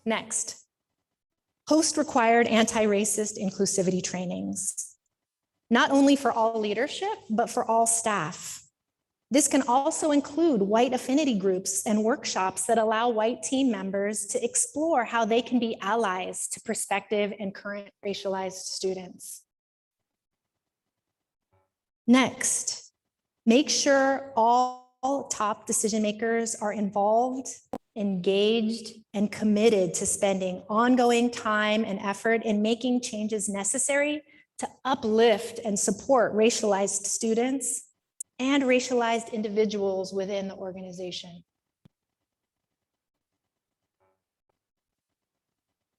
Next, host required anti-racist inclusivity trainings, not only for all leadership, but for all staff. This can also include white affinity groups and workshops that allow white team members to explore how they can be allies to prospective and current racialized students. Next, make sure all top decision makers are involved, engaged, and committed to spending ongoing time and effort in making changes necessary to uplift and support racialized students and racialized individuals within the organization.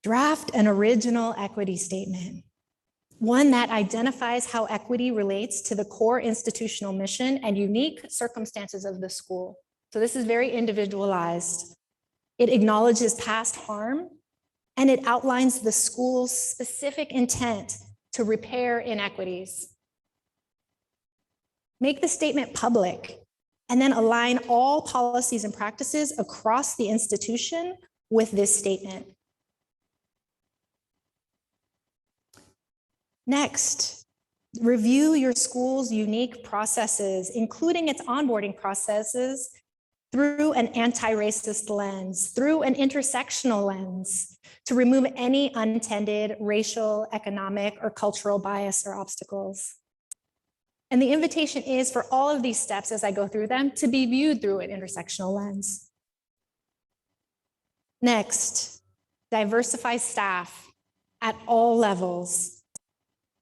Draft an original equity statement, one that identifies how equity relates to the core institutional mission and unique circumstances of the school. So this is very individualized. It acknowledges past harm, and it outlines the school's specific intent to repair inequities. Make the statement public, and then align all policies and practices across the institution with this statement. Next, review your school's unique processes, including its onboarding processes, through an anti-racist lens, through an intersectional lens, to remove any unintended racial, economic, or cultural bias or obstacles. And the invitation is for all of these steps, as I go through them, to be viewed through an intersectional lens. Next, diversify staff at all levels.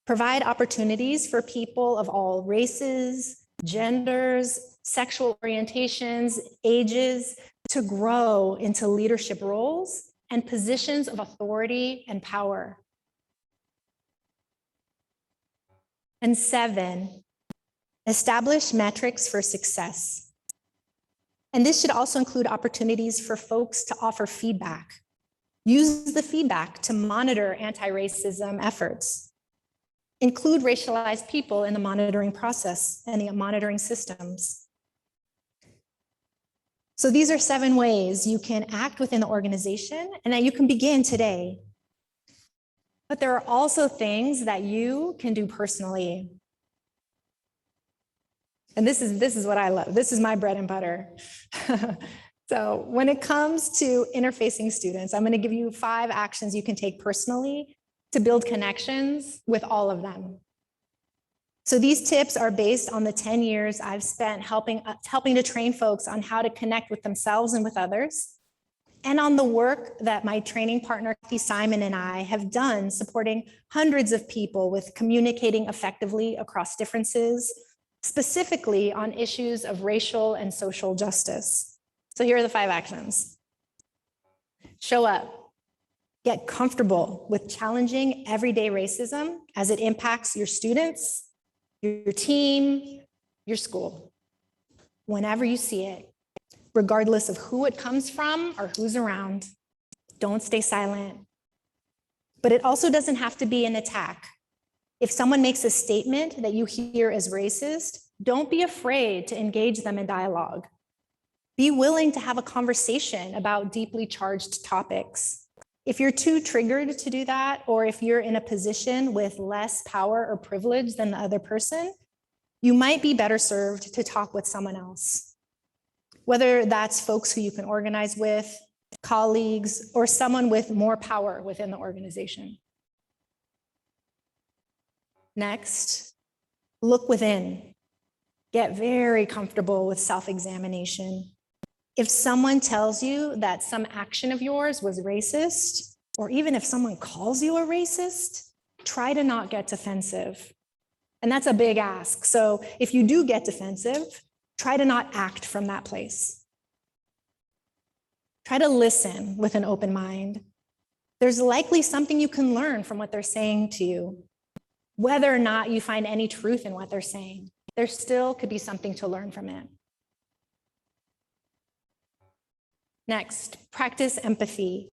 Provide opportunities for people of all races, genders, sexual orientations, ages, to grow into leadership roles and positions of authority and power. And 7, establish metrics for success. And this should also include opportunities for folks to offer feedback. Use the feedback to monitor anti-racism efforts. Include racialized people in the monitoring process and the monitoring systems. So these are 7 ways you can act within the organization and that you can begin today. But there are also things that you can do personally. And this is what I love. This is my bread and butter. So when it comes to interfacing students, I'm going to give you 5 actions you can take personally to build connections with all of them. So these tips are based on the 10 years I've spent helping to train folks on how to connect with themselves and with others, and on the work that my training partner, Simon, and I have done supporting hundreds of people with communicating effectively across differences, specifically on issues of racial and social justice. So here are the 5 actions. Show up. Get comfortable with challenging everyday racism as it impacts your students, your team, your school. Whenever you see it, regardless of who it comes from or who's around, don't stay silent. But it also doesn't have to be an attack. If someone makes a statement that you hear as racist, don't be afraid to engage them in dialogue. Be willing to have a conversation about deeply charged topics. If you're too triggered to do that, or if you're in a position with less power or privilege than the other person, you might be better served to talk with someone else. Whether that's folks who you can organize with, colleagues, or someone with more power within the organization. Next, look within. Get very comfortable with self-examination. If someone tells you that some action of yours was racist, or even if someone calls you a racist, try to not get defensive. And that's a big ask. So if you do get defensive, try to not act from that place. Try to listen with an open mind. There's likely something you can learn from what they're saying to you. Whether or not you find any truth in what they're saying, there still could be something to learn from it. Next, practice empathy.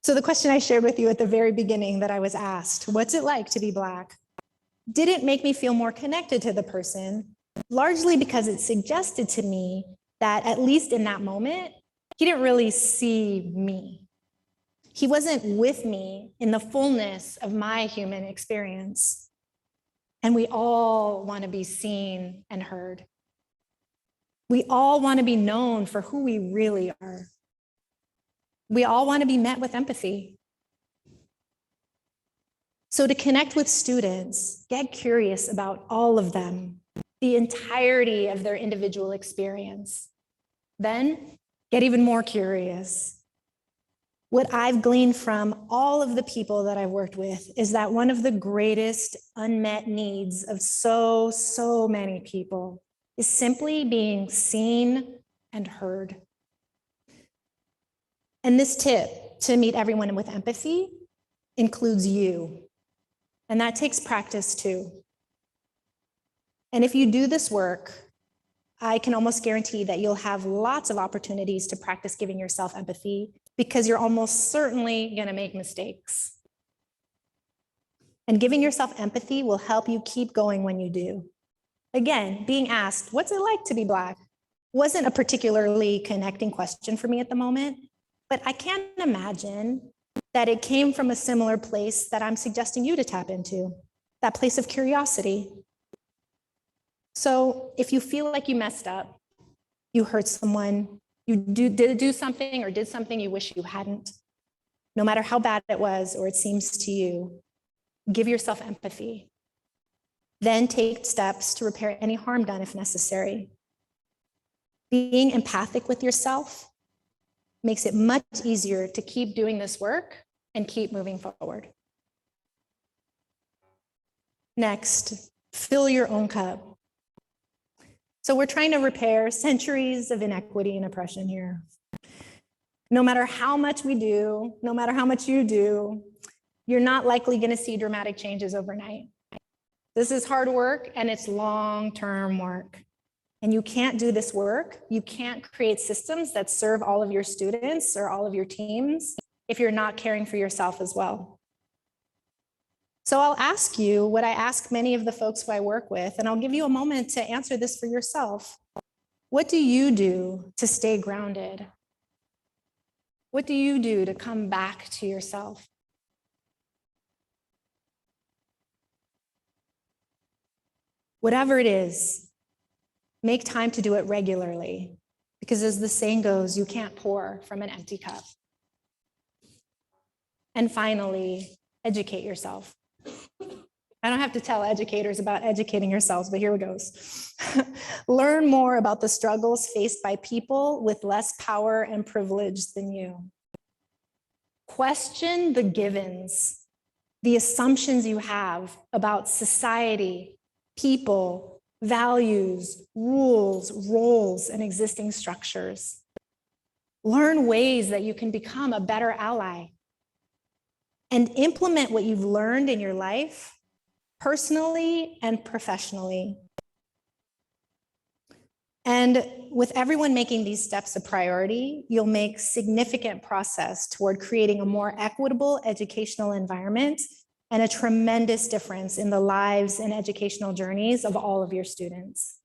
So the question I shared with you at the very beginning that I was asked, what's it like to be Black? Didn't make me feel more connected to the person, largely because it suggested to me that at least in that moment, he didn't really see me. He wasn't with me in the fullness of my human experience. And we all want to be seen and heard. We all want to be known for who we really are. We all want to be met with empathy. So to connect with students, get curious about all of them, the entirety of their individual experience. Then get even more curious. What I've gleaned from all of the people that I've worked with is that one of the greatest unmet needs of so many people is simply being seen and heard. And this tip to meet everyone with empathy includes you. And that takes practice too. And if you do this work, I can almost guarantee that you'll have lots of opportunities to practice giving yourself empathy because you're almost certainly going to make mistakes. And giving yourself empathy will help you keep going when you do. Again, being asked, what's it like to be Black? Wasn't a particularly connecting question for me at the moment, but I can't imagine that it came from a similar place that I'm suggesting you to tap into, that place of curiosity. So if you feel like you messed up, you hurt someone, you did do something or did something you wish you hadn't, no matter how bad it was or it seems to you, give yourself empathy. Then take steps to repair any harm done if necessary. Being empathic with yourself makes it much easier to keep doing this work and keep moving forward. Next, fill your own cup. So we're trying to repair centuries of inequity and oppression here. No matter how much we do, no matter how much you do, you're not likely going to see dramatic changes overnight. This is hard work and it's long-term work. And you can't do this work, you can't create systems that serve all of your students or all of your teams if you're not caring for yourself as well. So I'll ask you what I ask many of the folks who I work with, and I'll give you a moment to answer this for yourself. What do you do to stay grounded? What do you do to come back to yourself? Whatever it is, make time to do it regularly, because as the saying goes, you can't pour from an empty cup. And finally, educate yourself. I don't have to tell educators about educating yourselves, but here it goes. Learn more about the struggles faced by people with less power and privilege than you. Question the givens, the assumptions you have about society, people, values, rules, roles, and existing structures. Learn ways that you can become a better ally. And implement what you've learned in your life, personally and professionally. And with everyone making these steps a priority, you'll make significant progress toward creating a more equitable educational environment and a tremendous difference in the lives and educational journeys of all of your students.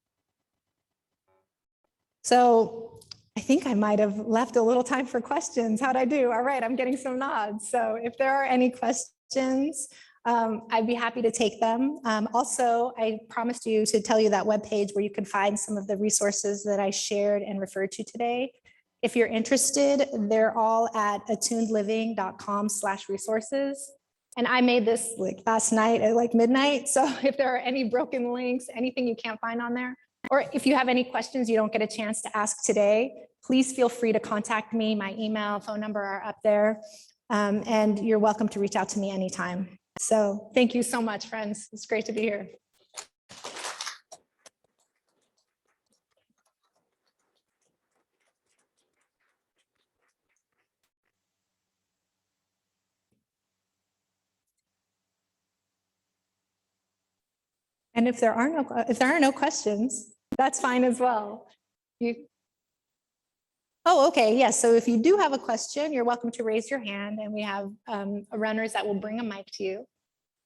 So I think I might have left a little time for questions. How'd I do? All right, I'm getting some nods. So if there are any questions, I'd be happy to take them. Also, I promised you to tell you that webpage where you can find some of the resources that I shared and referred to today. If you're interested, they're all at attunedliving.com/resources. And I made this like last night at like midnight. So if there are any broken links, anything you can't find on there, or if you have any questions you don't get a chance to ask today, please feel free to contact me. My email, phone number are up there. And you're welcome to reach out to me anytime. So thank you so much, friends. It's great to be here. And if there are no questions, that's fine as well. Oh, okay, yes. So if you do have a question, you're welcome to raise your hand, and we have runners that will bring a mic to you.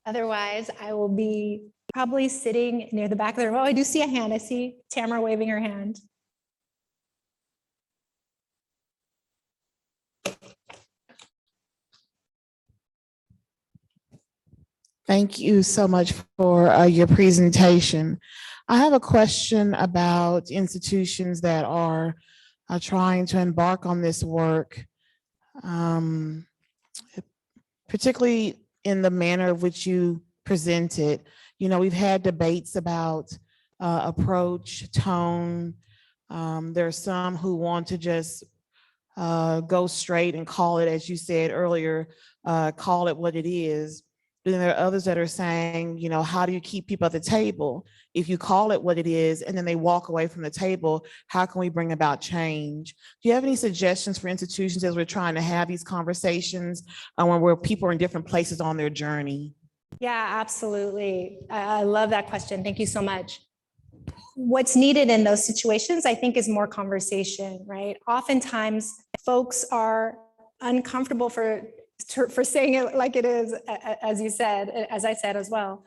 Otherwise, I will be probably sitting near the back of the room. Oh, I do see a hand. I see Tamara waving her hand. Thank you so much for your presentation. I have a question about institutions that are trying to embark on this work, particularly in the manner of which you presented. You know, we've had debates about approach, tone. There are some who want to just go straight and call it, as you said earlier, call it what it is. But then there are others that are saying, you know, how do you keep people at the table? If you call it what it is and then they walk away from the table, how can we bring about change? Do you have any suggestions for institutions as we're trying to have these conversations where people are in different places on their journey? Yeah, absolutely. I love that question. Thank you so much. What's needed in those situations, I think, is more conversation, right? Oftentimes, folks are uncomfortable for saying it like it is, as you said, as I said as well,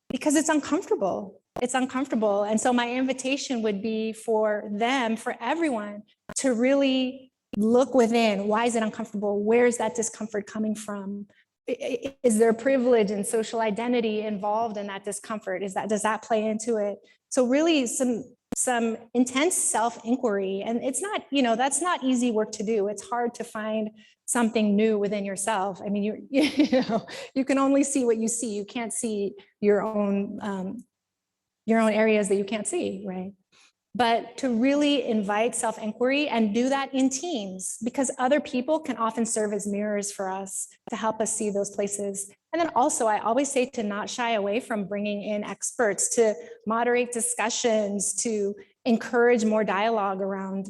because it's uncomfortable. It's uncomfortable. And so my invitation would be for them, for everyone, to really look within. Why is it uncomfortable? Where is that discomfort coming from? Is there privilege and social identity involved in that discomfort? Does that play into it? So really some intense self-inquiry. And it's not, that's not easy work to do. It's hard to find something new within yourself. I mean, you can only see what you see. You can't see your own areas that you can't see, right? But to really invite self-inquiry and do that in teams, because other people can often serve as mirrors for us to help us see those places. And then also, I always say to not shy away from bringing in experts to moderate discussions, to encourage more dialogue around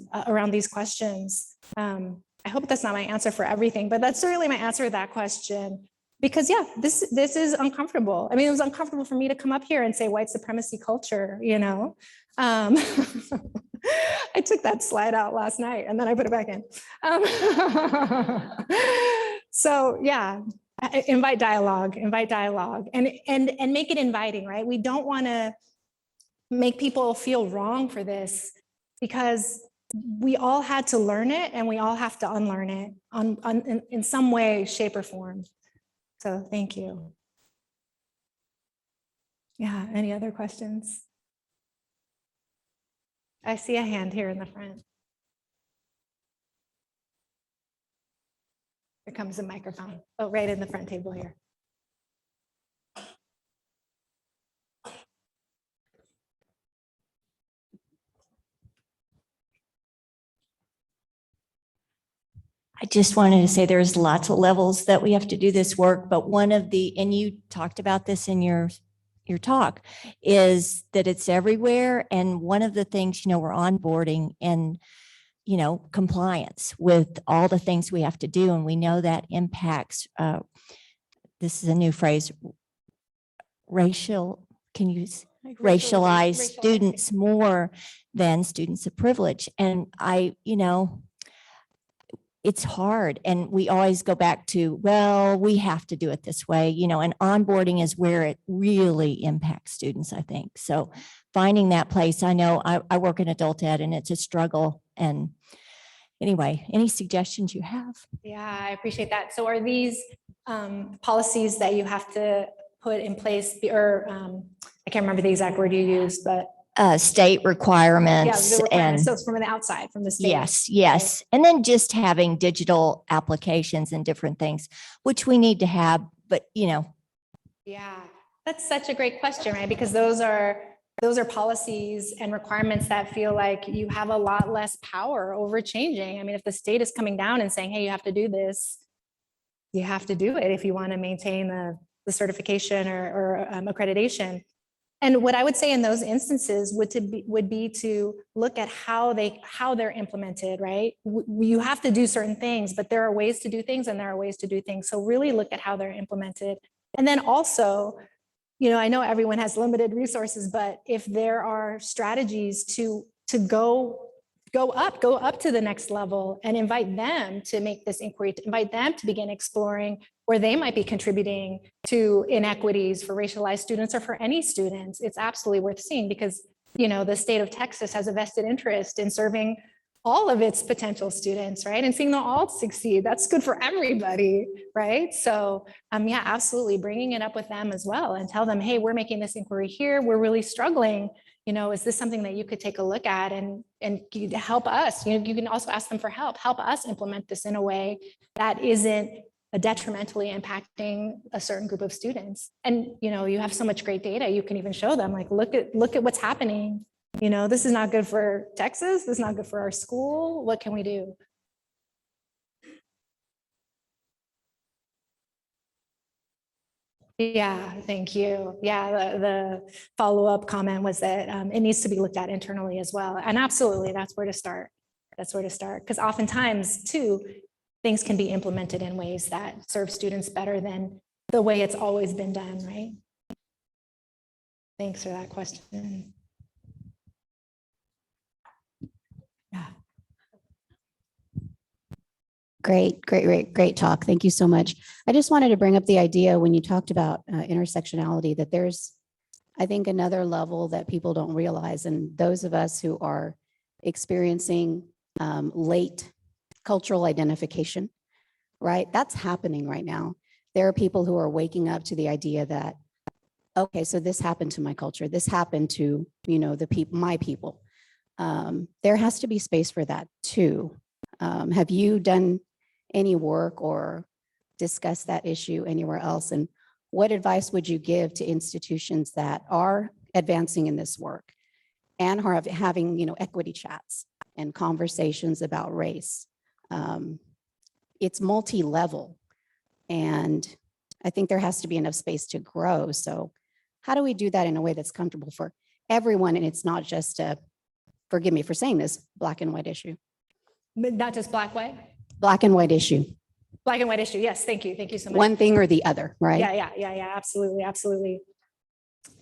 these questions. I hope that's not my answer for everything, but that's certainly my answer to that question. Because yeah, this is uncomfortable. I mean, it was uncomfortable for me to come up here and say white supremacy culture, I took that slide out last night and then I put it back in. So yeah, invite dialogue and make it inviting, right? We don't want to make people feel wrong for this, because we all had to learn it and we all have to unlearn it in some way, shape, or form. So thank you. Yeah, any other questions? I see a hand here in the front. Here comes the microphone. Oh, right in the front table here. I just wanted to say there's lots of levels that we have to do this work, but one of the, and you talked about this in your talk, is that it's everywhere. And one of the things, we're onboarding and, compliance with all the things we have to do. And we know that impacts, this is a new phrase, racialized students more than students of privilege. And it's hard. And we always go back to, well, we have to do it this way, and onboarding is where it really impacts students, I think. So finding that place, I know I work in adult ed and it's a struggle. And anyway, any suggestions you have? Yeah, I appreciate that. So are these policies that you have to put in place, or I can't remember the exact word you used, but state requirements, the requirements. and So it's from the outside, from the state. yes, right? and then just having digital applications and different things, which we need to have, but Yeah, that's such a great question, right? Because those are policies and requirements that feel like you have a lot less power over changing. I mean, if the state is coming down and saying, hey, you have to do this, you have to do it if you want to maintain the certification or accreditation. And what I would say in those instances would be to look at how they're implemented, right? You have to do certain things, but there are ways to do things and there are ways to do things. So really look at how they're implemented. And then also, I know everyone has limited resources, but if there are strategies to go up to the next level and invite them to make this inquiry, to invite them to begin exploring where they might be contributing to inequities for racialized students or for any students, it's absolutely worth seeing, because, the state of Texas has a vested interest in serving all of its potential students, right? And seeing them all succeed. That's good for everybody, right? So yeah, absolutely bringing it up with them as well and tell them, hey, we're making this inquiry here. We're really struggling. Is this something that you could take a look at and help us? You can also ask them for help us implement this in a way that isn't detrimentally impacting a certain group of students. And, you have so much great data, you can even show them, like, look at what's happening. This is not good for Texas. This is not good for our school. What can we do? Yeah, thank you. Yeah, the follow-up comment was that it needs to be looked at internally as well. And absolutely, that's where to start. That's where to start. Because oftentimes, too, things can be implemented in ways that serve students better than the way it's always been done, right? Thanks for that question. Yeah. Great talk. Thank you so much. I just wanted to bring up the idea when you talked about intersectionality that there's, I think, another level that people don't realize. And those of us who are experiencing late cultural identification, right? That's happening right now. There are people who are waking up to the idea that, okay, so this happened to my culture. This happened to, you know, the people, my people. There has to be space for that too. Have you done any work or discussed that issue anywhere else? And what advice would you give to institutions that are advancing in this work and are having, you know, equity chats and conversations about race? It's multi-level, and I think there has to be enough space to grow. So how do we do that in a way that's comfortable for everyone? And it's not just a, forgive me for saying this, black and white issue. But not just black, white? Black and white issue. Black and white issue. Yes, thank you. Thank you so much. One thing or the other, right? Yeah, absolutely, absolutely.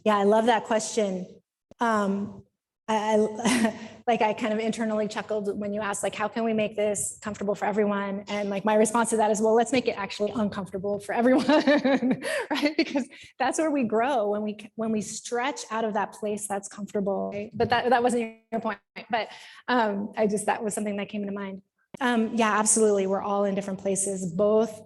Yeah, I love that question. I like, I kind of internally chuckled when you asked, like, how can we make this comfortable for everyone? And like, my response to that is, well, let's make it actually uncomfortable for everyone, right? Because that's where we grow, when we stretch out of that place that's comfortable, right? But that wasn't your point, but that was something that came into mind. Yeah, absolutely. We're all in different places, both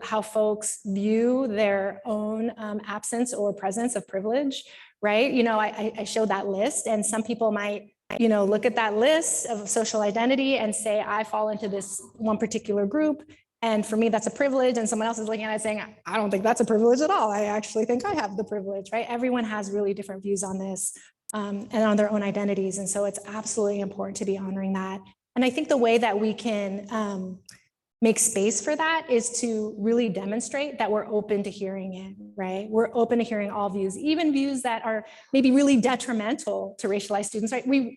how folks view their own absence or presence of privilege, right? You know, I showed that list, and some people might, you know, look at that list of social identity and say, I fall into this one particular group. And for me, that's a privilege. And someone else is looking at it saying, I don't think that's a privilege at all. I actually think I have the privilege, right? Everyone has really different views on this and on their own identities. And so it's absolutely important to be honoring that. And I think the way that we can make space for that is to really demonstrate that we're open to hearing it, right? We're open to hearing all views, even views that are maybe really detrimental to racialized students, right? We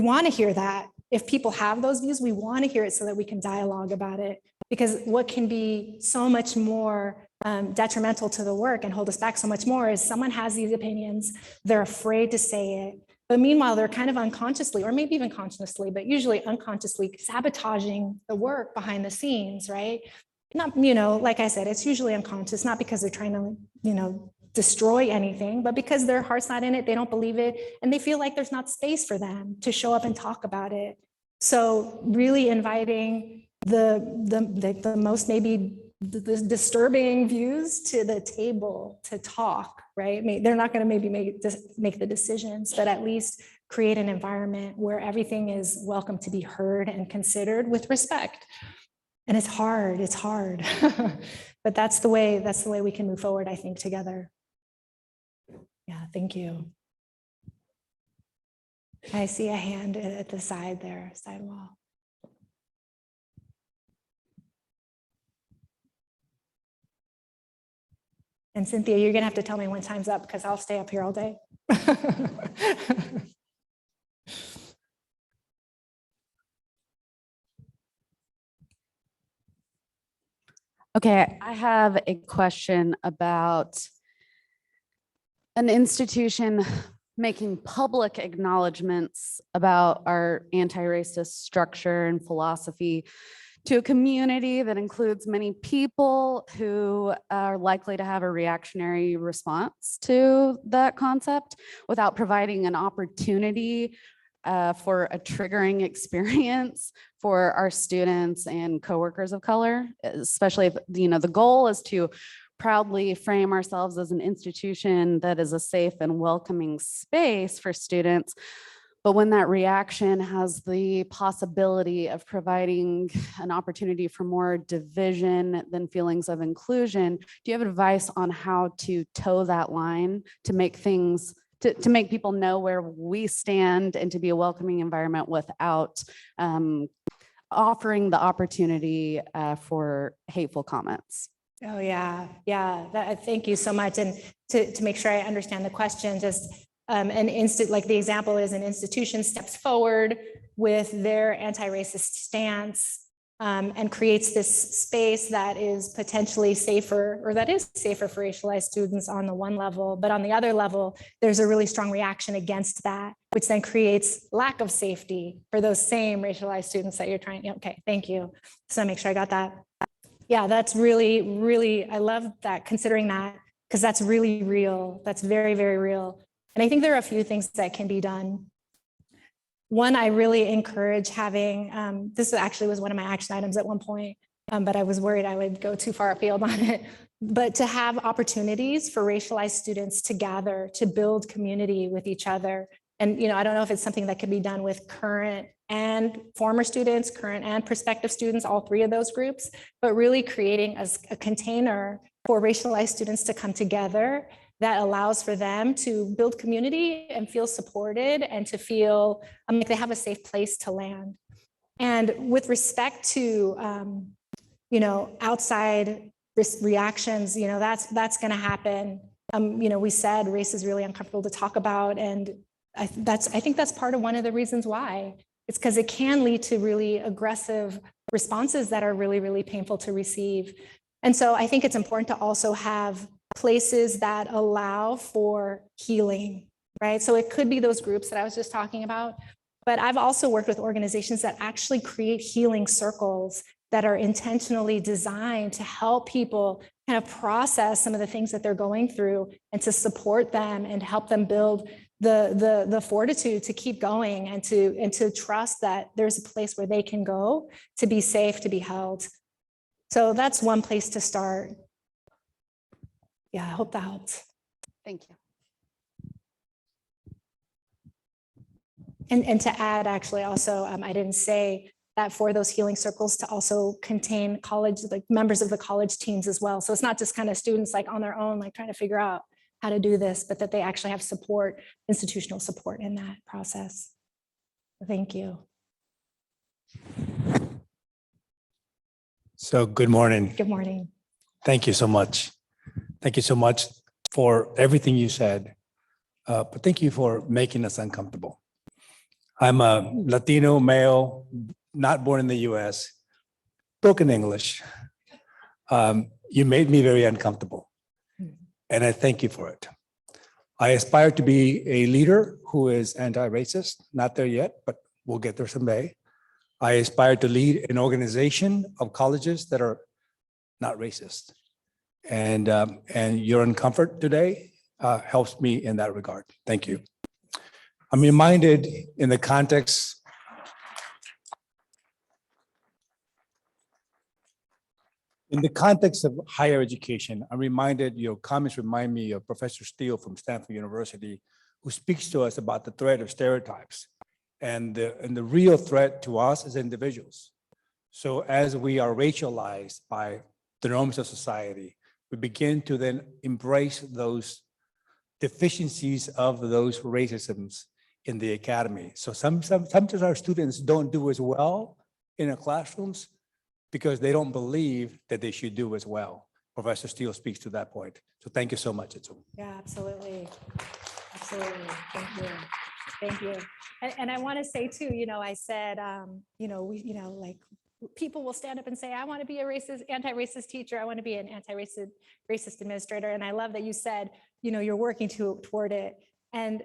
want to hear that. If people have those views, we want to hear it so that we can dialogue about it. Because what can be so much more detrimental to the work and hold us back so much more is someone has these opinions, they're afraid to say it. But meanwhile, they're kind of unconsciously, or maybe even consciously, but usually unconsciously sabotaging the work behind the scenes, right? Not, you know, like I said, it's usually unconscious, not because they're trying to, you know, destroy anything, but because their heart's not in it, they don't believe it, and they feel like there's not space for them to show up and talk about it. So really inviting the most maybe the disturbing views to the table to talk, right? They're not going to maybe make the decisions, but at least create an environment where everything is welcome to be heard and considered with respect. And it's hard, but that's the way we can move forward, I think, together. Yeah, thank you. I see a hand at the side there, side wall. And Cynthia, you're gonna have to tell me when time's up because I'll stay up here all day. Okay, I have a question about an institution making public acknowledgements about our anti-racist structure and philosophy to a community that includes many people who are likely to have a reactionary response to that concept without providing an opportunity for a triggering experience for our students and coworkers of color, especially if, you know, the goal is to proudly frame ourselves as an institution that is a safe and welcoming space for students. But when that reaction has the possibility of providing an opportunity for more division than feelings of inclusion, do you have advice on how to toe that line to make things, to make people know where we stand and to be a welcoming environment without offering the opportunity for hateful comments? Oh, yeah, yeah. Thank you so much. And to make sure I understand the question, just like the example is an institution steps forward with their anti-racist stance and creates this space that is potentially safer, or that is safer for racialized students on the one level, but on the other level, there's a really strong reaction against that, which then creates lack of safety for those same racialized students that you're trying. Okay, thank you. So make sure I got that. Yeah, that's really, really, I love that, considering that, because that's really real. That's very, very real. And I think there are a few things that can be done. One, I really encourage having, this actually was one of my action items at one point, but I was worried I would go too far afield on it. But to have opportunities for racialized students to gather, to build community with each other. And, I don't know if it's something that can be done with current and former students, current and prospective students, all three of those groups, but really creating a container for racialized students to come together that allows for them to build community and feel supported and to feel like they have a safe place to land. And with respect to, outside reactions, that's going to happen. We said race is really uncomfortable to talk about, and I think that's part of one of the reasons why. It's because it can lead to really aggressive responses that are really, really painful to receive. And so I think it's important to also have places that allow for healing, right? So it could be those groups that I was just talking about, but I've also worked with organizations that actually create healing circles that are intentionally designed to help people kind of process some of the things that they're going through and to support them and help them build the fortitude to keep going and to trust that there's a place where they can go to be safe, to be held. So that's one place to start. Yeah, I hope that helps. Thank you. And to add, actually, also, I didn't say that for those healing circles to also contain college, like members of the college teams as well. So it's not just kind of students like on their own, like trying to figure out how to do this, but that they actually have support, institutional support in that process. Thank you. So good morning. Good morning. Thank you so much. Thank you so much for everything you said, but thank you for making us uncomfortable. I'm a Latino male, not born in the US, spoken English. You made me very uncomfortable, and I thank you for it. I aspire to be a leader who is anti-racist, not there yet, but we'll get there someday. I aspire to lead an organization of colleges that are not racist. And your uncomfort today helps me in that regard. Thank you. I'm reminded in the context of higher education, I'm reminded, your comments remind me of Professor Steele from Stanford University, who speaks to us about the threat of stereotypes and the real threat to us as individuals. So as we are racialized by the norms of society, we begin to then embrace those deficiencies of those racisms in the academy. So sometimes our students don't do as well in our classrooms because they don't believe that they should do as well. Professor Steele speaks to that point. So thank you so much, Itzel. Yeah, absolutely. Absolutely. Thank you. Thank you. And I want to say too, I said, like people will stand up and say, I want to be a anti-racist teacher. I want to be an anti-racist administrator. And I love that you said, you're working toward it. And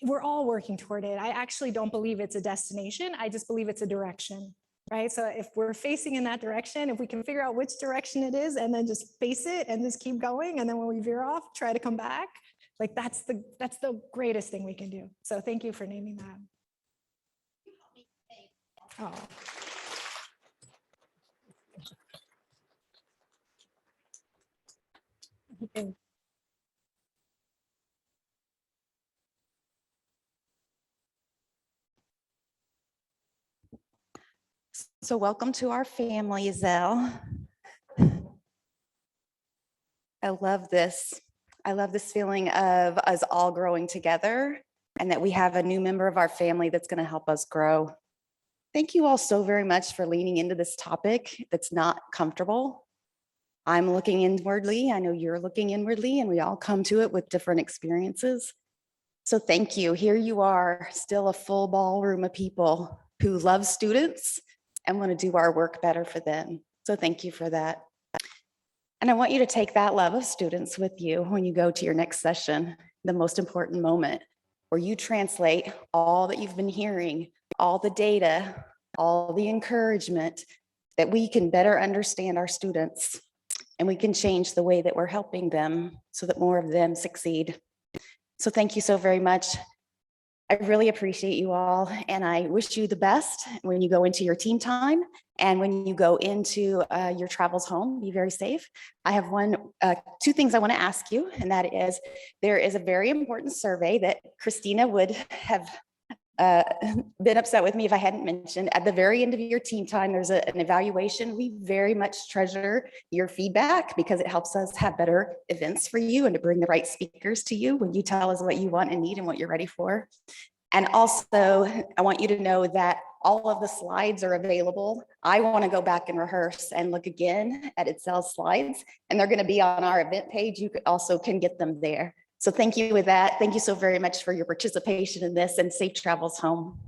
we're all working toward it. I actually don't believe it's a destination. I just believe it's a direction. Right. So if we're facing in that direction, if we can figure out which direction it is and then just face it and just keep going. And then when we veer off, try to come back. Like that's the greatest thing we can do. So thank you for naming that. Oh. Okay. So welcome to our family, Itzel. I love this. I love this feeling of us all growing together and that we have a new member of our family that's going to help us grow. Thank you all so very much for leaning into this topic that's not comfortable. I'm looking inwardly. I know you're looking inwardly, and we all come to it with different experiences. So thank you. Here you are, still a full ballroom of people who love students and want to do our work better for them. So thank you for that. And I want you to take that love of students with you when you go to your next session, the most important moment, where you translate all that you've been hearing, all the data, all the encouragement, that we can better understand our students and we can change the way that we're helping them so that more of them succeed. So thank you so very much. I really appreciate you all, and I wish you the best when you go into your team time and when you go into your travels home. Be very safe. I have two things I want to ask you, and that is, there is a very important survey that Christina would have been upset with me if I hadn't mentioned. At the very end of your team time, there's an evaluation. We very much treasure your feedback because it helps us have better events for you and to bring the right speakers to you when you tell us what you want and need and what you're ready for. And also, I want you to know that all of the slides are available. I want to go back and rehearse and look again at Itzel's slides, and they're going to be on our event page. You also can get them there. So thank you with that. Thank you so very much for your participation in this, and safe travels home.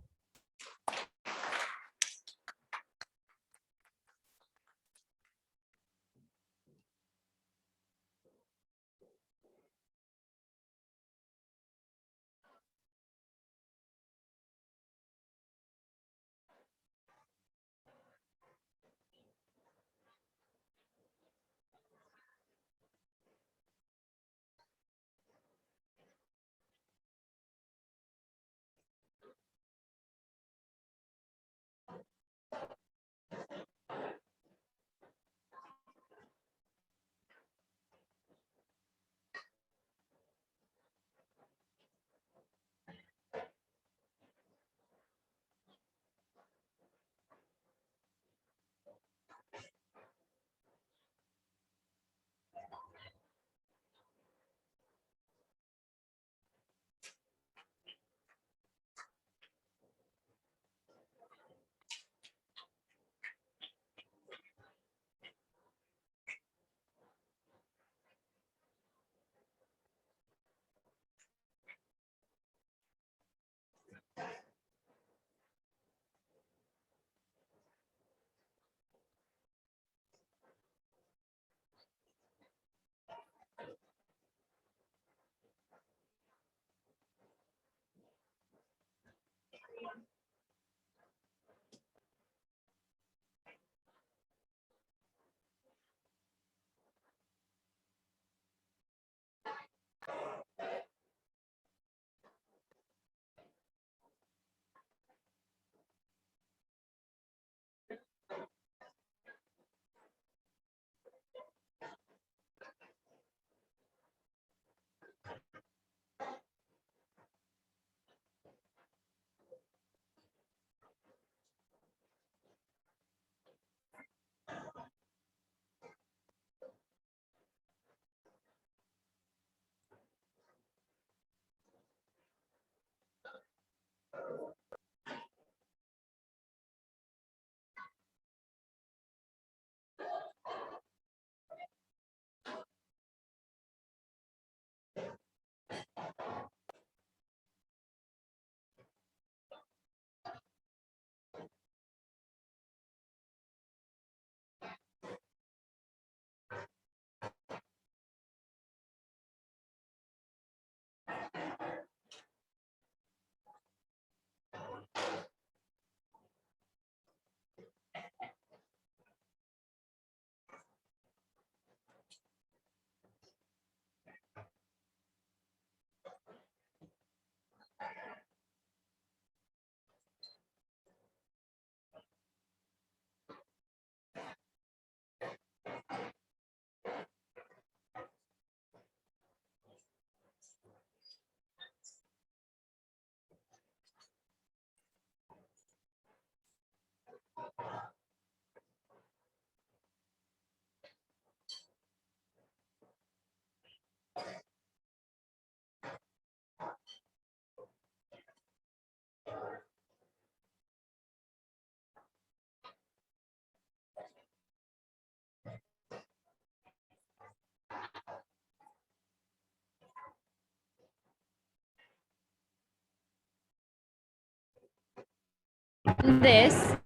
this